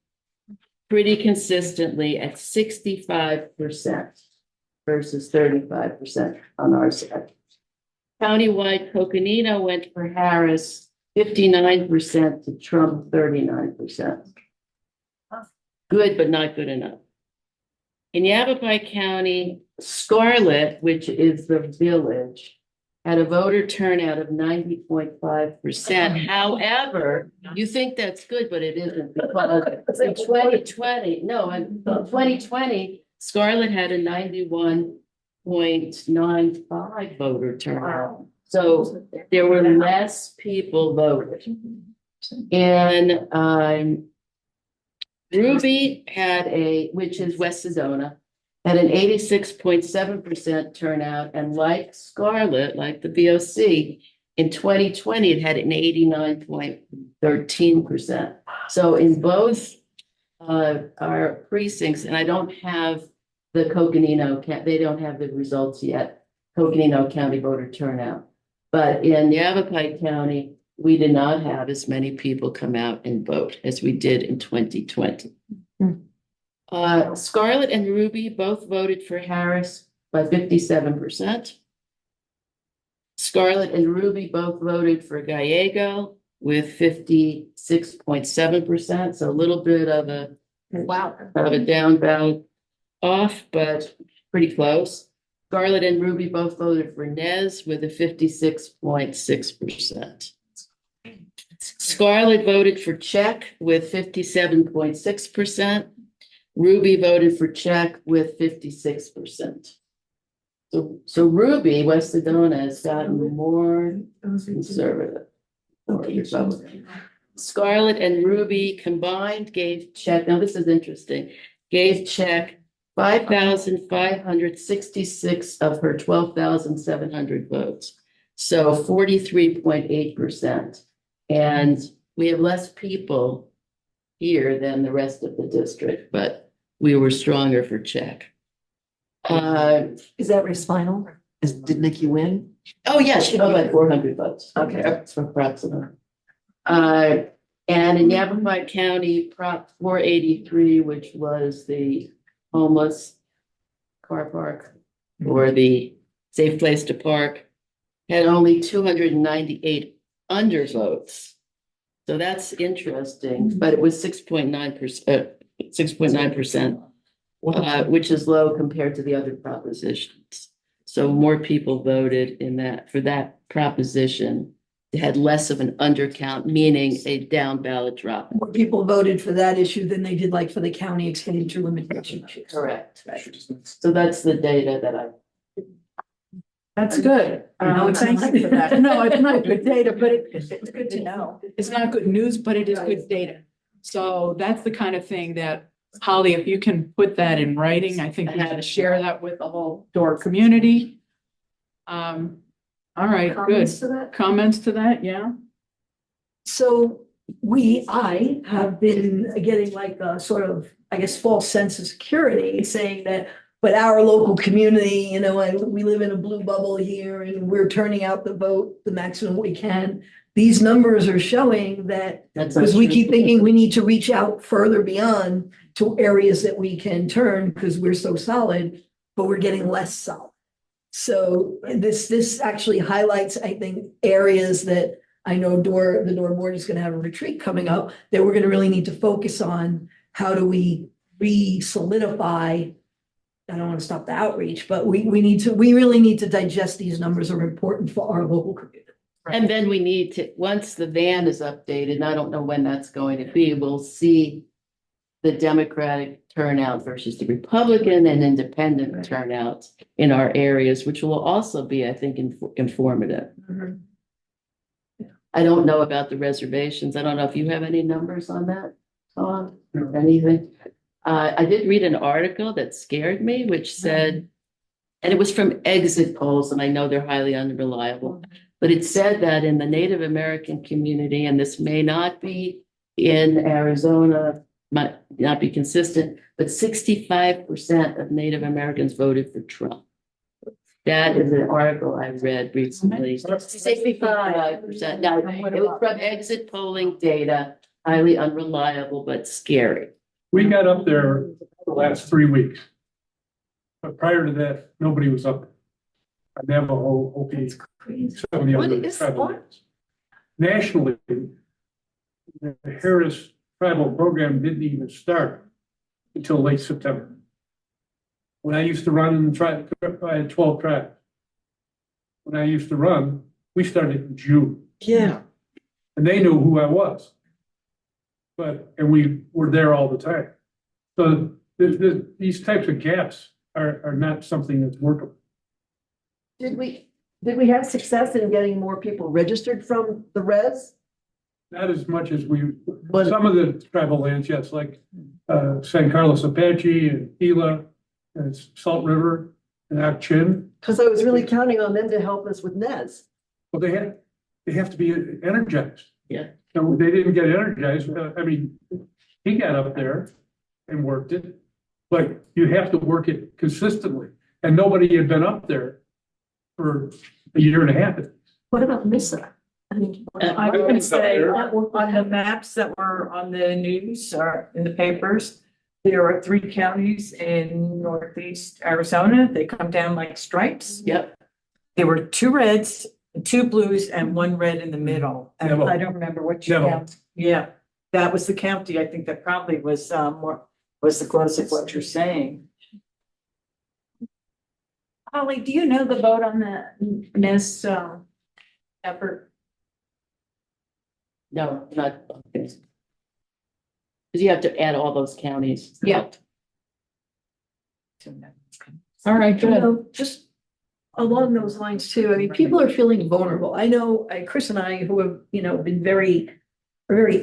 pretty consistently at 65% versus 35% on our side. Countywide, Coconino went for Harris 59% to Trump 39%. Good, but not good enough. In Yavapai County, Scarlett, which is the village, had a voter turnout of 90.5%. However, you think that's good, but it isn't because in 2020, no, in 2020, Scarlett had a 91.95 voter turnout. So there were less people voted. And Ruby had which is West Sedona, had an 86.7% turnout, and like Scarlett, like the VOC, in 2020, it had an 89.13%. So in both our precincts, and I don't have the Coconino, they don't have the results yet, Coconino County voter turnout. But in Yavapai County, we did not have as many people come out and vote as we did in 2020. Scarlett and Ruby both voted for Harris by 57%. Scarlett and Ruby both voted for Gallego with 56.7%. So a little bit of a down ballot off, but pretty close. Scarlett and Ruby both voted for Nez with a 56.6%. Scarlett voted for Check with 57.6%. Ruby voted for Check with 56%. So Ruby, West Sedona, has gotten more conservative. Scarlett and Ruby combined gave Check, now this is interesting, gave Check 5,566 of her 12,700 votes. So 43.8%. And we have less people here than the rest of the district, but we were stronger for Check. Is that race final? Did Nikki win? Oh, yeah, she won by 400 votes. Okay. That's approximately. And in Yavapai County, Prop 483, which was the homeless car park or the safe place to park, had only 298 undervotes. So that's interesting, but it was 6.9%, 6.9%, which is low compared to the other propositions. So more people voted in that for that proposition. It had less of an undercount, meaning a down ballot drop. More people voted for that issue than they did like for the county expenditure limitation. issues. Correct. So that's the data that I. That's good. No, it's Thank not. you for that. No, it's not good data, but it's Good to know. It's not good news, but it is good data. So that's the kind of thing that, Holly, if you can put that in writing, I think we have to share that with the whole DORR community. All right, good. Comments to that? Comments to that, yeah? So I have been getting like a sort of, I guess, false sense of security saying that, but our local community, you know, and we live in a blue bubble here and we're turning out the vote the maximum we can. These numbers are showing that, because we keep thinking we need to reach out further beyond to areas that we can turn because we're so solid, but we're getting less solid. So this actually highlights, I think, areas that I know the DORR board is going to have a retreat coming up that we're going to really need to focus on. How do we re-solidify? I don't want to stop the outreach, but we really need to digest these numbers are important for our local community. And then we need to, once the van is updated, and I don't know when that's going to be, we'll see the Democratic turnout versus the Republican and independent turnouts in our areas, which will also be, I think, informative. I don't know about the reservations. I don't know if you have any numbers on that, Tom, or anything. I did read an article that scared me, which said, and it was from exit polls, and I know they're highly unreliable, but it said that in the Native American community, and this may not be in Arizona, might not be consistent, but 65% of Native Americans voted for Trump. That is an article I read recently. 65%. Now, it was from exit polling data, highly unreliable, but scary. We got up there the last 3 weeks. But prior to that, nobody was up. Navajo, Hopi, some of the What other is tribal that? lands. Nationally, the Harris tribal program didn't even start until late September. When I used to run in the tribe, I had 12 tribes. When I used to run, we started in June. Yeah. And they knew who I was. And we were there all the time. So these types of gaps are not something that's workable. Did we have success in getting more people registered from the res? Not as much as some of the tribal lands, yes, like San Carlos Apache and Gila and Salt River and Ak-Chin. Because I was really counting on them to help us with NES. Well, they have to be energized. Yeah. So they didn't get energized. I mean, he got up there and worked it, but you have to work it consistently. And nobody had been up there for a year and a half. What about Missa? I mean, I would say on the maps that were on the news or in the papers, there are 3 counties in northeast Arizona. They come down like stripes. Yep. There were 2 reds, 2 blues, and 1 red in the middle. And Neville. I don't remember which Neville. county. Yeah, that was the county. I think that probably was was the closest what you're saying. Holly, do you know the vote on the NIS effort? No, not. Okay. Because you have to add all those counties. Yeah. All right, you good. know, just along those lines too, I mean, people are feeling vulnerable. I know, Chris and I, who have, you know, been very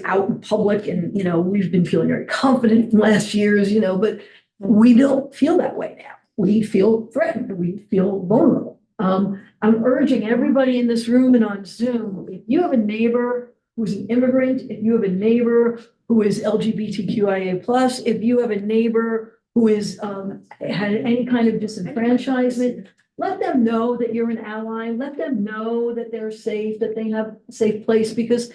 out in public and, you know, we've been feeling very confident in last years, you know, but we don't feel that way now. We feel threatened. We feel vulnerable. I'm urging everybody in this room and on Zoom, if you have a neighbor who's an immigrant, if you have a neighbor who is LGBTQIA+, if you have a neighbor who is had any kind of disenfranchisement, let them know that you're an ally. Let them know that they're safe, that they have a safe place, because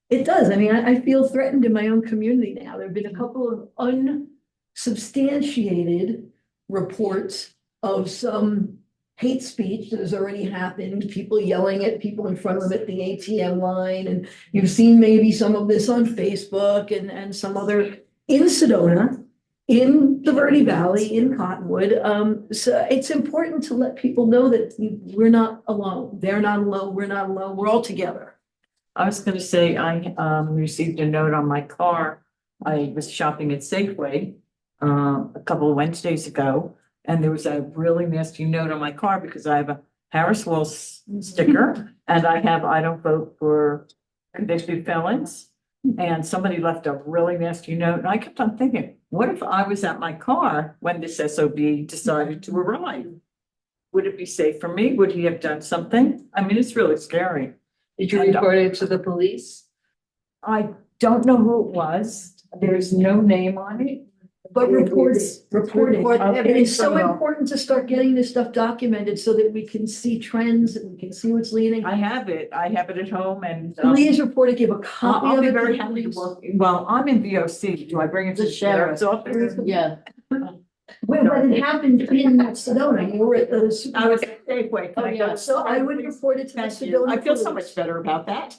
It does. I mean, I feel threatened in my own community now. There have been a couple of unsubstantiated reports of some hate speech that has already happened, people yelling at people in front of them at the ATM line. And you've seen maybe some of this on Facebook and some other in Sedona, in the Verde Valley, in Cottonwood. So it's important to let people know that we're not alone. They're not alone. We're not alone. We're all together. I was gonna say, I received a note on my car. I was shopping at Safeway a couple of Wednesdays ago, and there was a really nasty note on my car because I have a Harris Wills sticker and I have I don't vote for convicted felons. And somebody left a really nasty note, and I kept on thinking, what if I was at my car when this SOB decided to arrive? Would it be safe for me? Would he have done something? I mean, it's really scary. Did you report it to the police? I don't know who it was. There's no name on it. But report it, report it. Report It is so everything. important to start getting this stuff documented so that we can see trends and we can see what's leading. I have it at home and. Please report it, give a copy I'll of be it. very to happy to police. work. Well, I'm in VOC. Do I bring it to the sheriff's office? Yeah. But it happened in Sedona, you were at the. I was at Safeway. Can Oh, I yeah. go? So I would report it to the Thank you. Sedona. I feel so police. much better about that.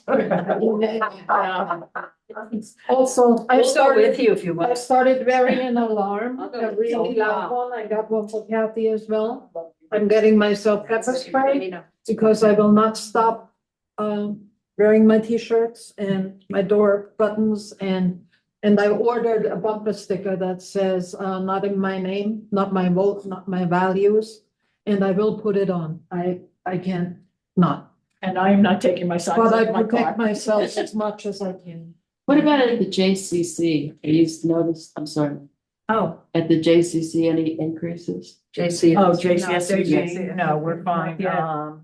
Also, I We'll go started, with you if you I want. started wearing an alarm, I'll go a with really you. loud one. I got one for Kathy as well. I'm getting myself pepper spray because I will not stop wearing my t-shirts and my door buttons and I ordered a bumper sticker that says not in my name, not my vote, not my values. And I will put it on. I can't not. And I am not taking my signs But I off my car. protect myself as much as I can. What about at the JCC? Are you noticed, I'm sorry, Oh, at the JCC, any increases? JC. oh, JC. JCSC, no, we're fine. Yeah.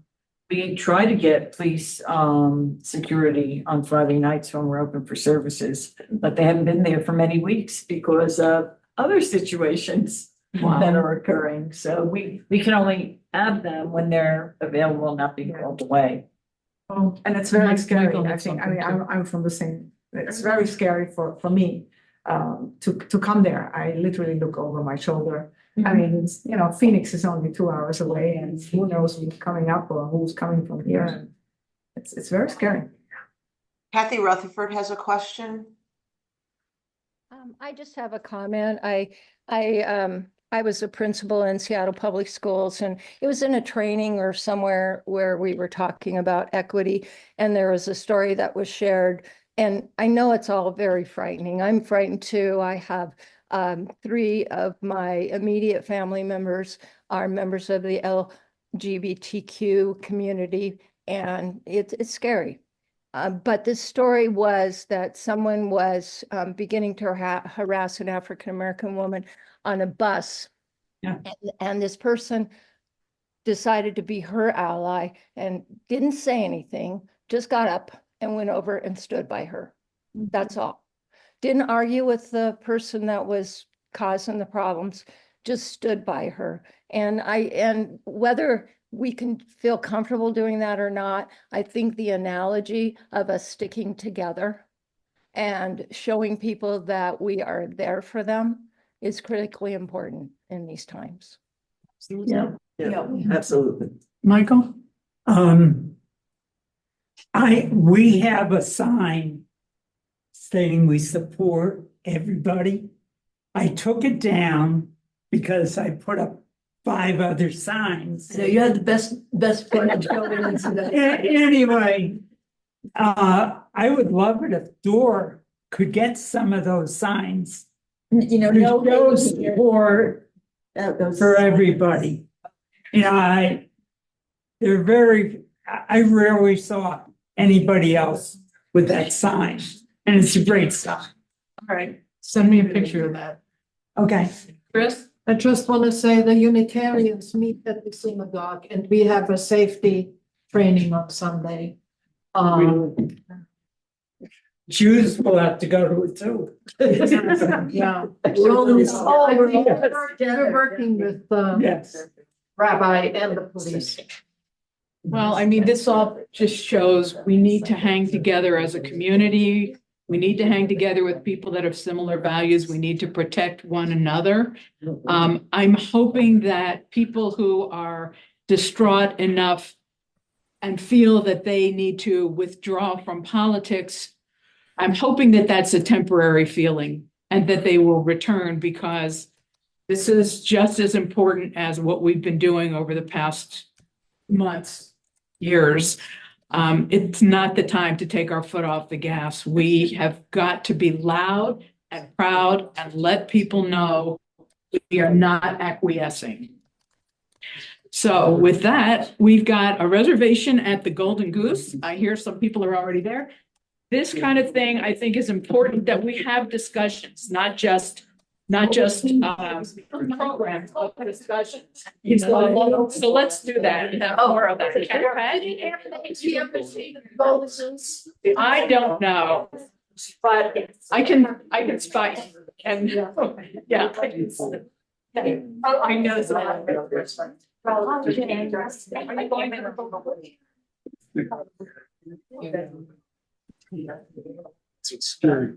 We try to get police, security on Friday nights when we're open for services, but they haven't been there for many weeks because of other situations that are occurring. So we can only have them when they're available, not being called away. Oh, and it's very Mike- scary, Michael I had think, I mean, something I'm from the same, it's very scary for me. To come there, I literally look over my shoulder. I mean, you know, Phoenix is only 2 hours away and who knows who's coming up or who's coming from here. And it's very scary. Kathy Rutherford has a question. I just have a comment. I was a principal in Seattle Public Schools, and it was in a training or somewhere where we were talking about equity, and there was a story that was shared. And I know it's all very frightening. I'm frightened too. I have 3 of my immediate family members are members of the LGBTQ community, and it's scary. But the story was that someone was beginning to harass an African-American woman on a bus. Yeah. And this person decided to be her ally and didn't say anything, just got up and went over and stood by her. That's all. Didn't argue with the person that was causing the problems, just stood by her. And whether we can feel comfortable doing that or not, I think the analogy of us sticking together and showing people that we are there for them is critically important in these times. Yeah. Absolutely. Michael? We have a sign stating we support everybody. I took it down because I put up 5 other signs. So you had the best page going into that. Anyway, I would love it if DORR could get some of those signs. You know, to no. show support for everybody. You know, I rarely saw anybody else with that sign, and it's a great sign. All right, send me a picture of that. Okay. Chris? I just want to say the Unitarians meet at the synagogue and we have a safety training on Sunday. Jews will have to go to it too. Yeah. We're We're working with Yes. rabbi and the police. Well, I mean, this all just shows we need to hang together as a community. We need to hang together with people that have similar values. We need to protect one another. I'm hoping that people who are distraught enough and feel that they need to withdraw from politics, I'm hoping that that's a temporary feeling and that they will return, because this is just as important as what we've been doing over the past months, years. It's not the time to take our foot off the gas. We have got to be loud and proud and let people know we are not acquiescing. So with that, we've got a reservation at the Golden Goose. I hear some people are already there. This kind of thing, I think, is important that we have discussions, not just programs, but discussions. So let's do that and have more of that. I don't know, but I can spy and yeah. I know that. It's scary.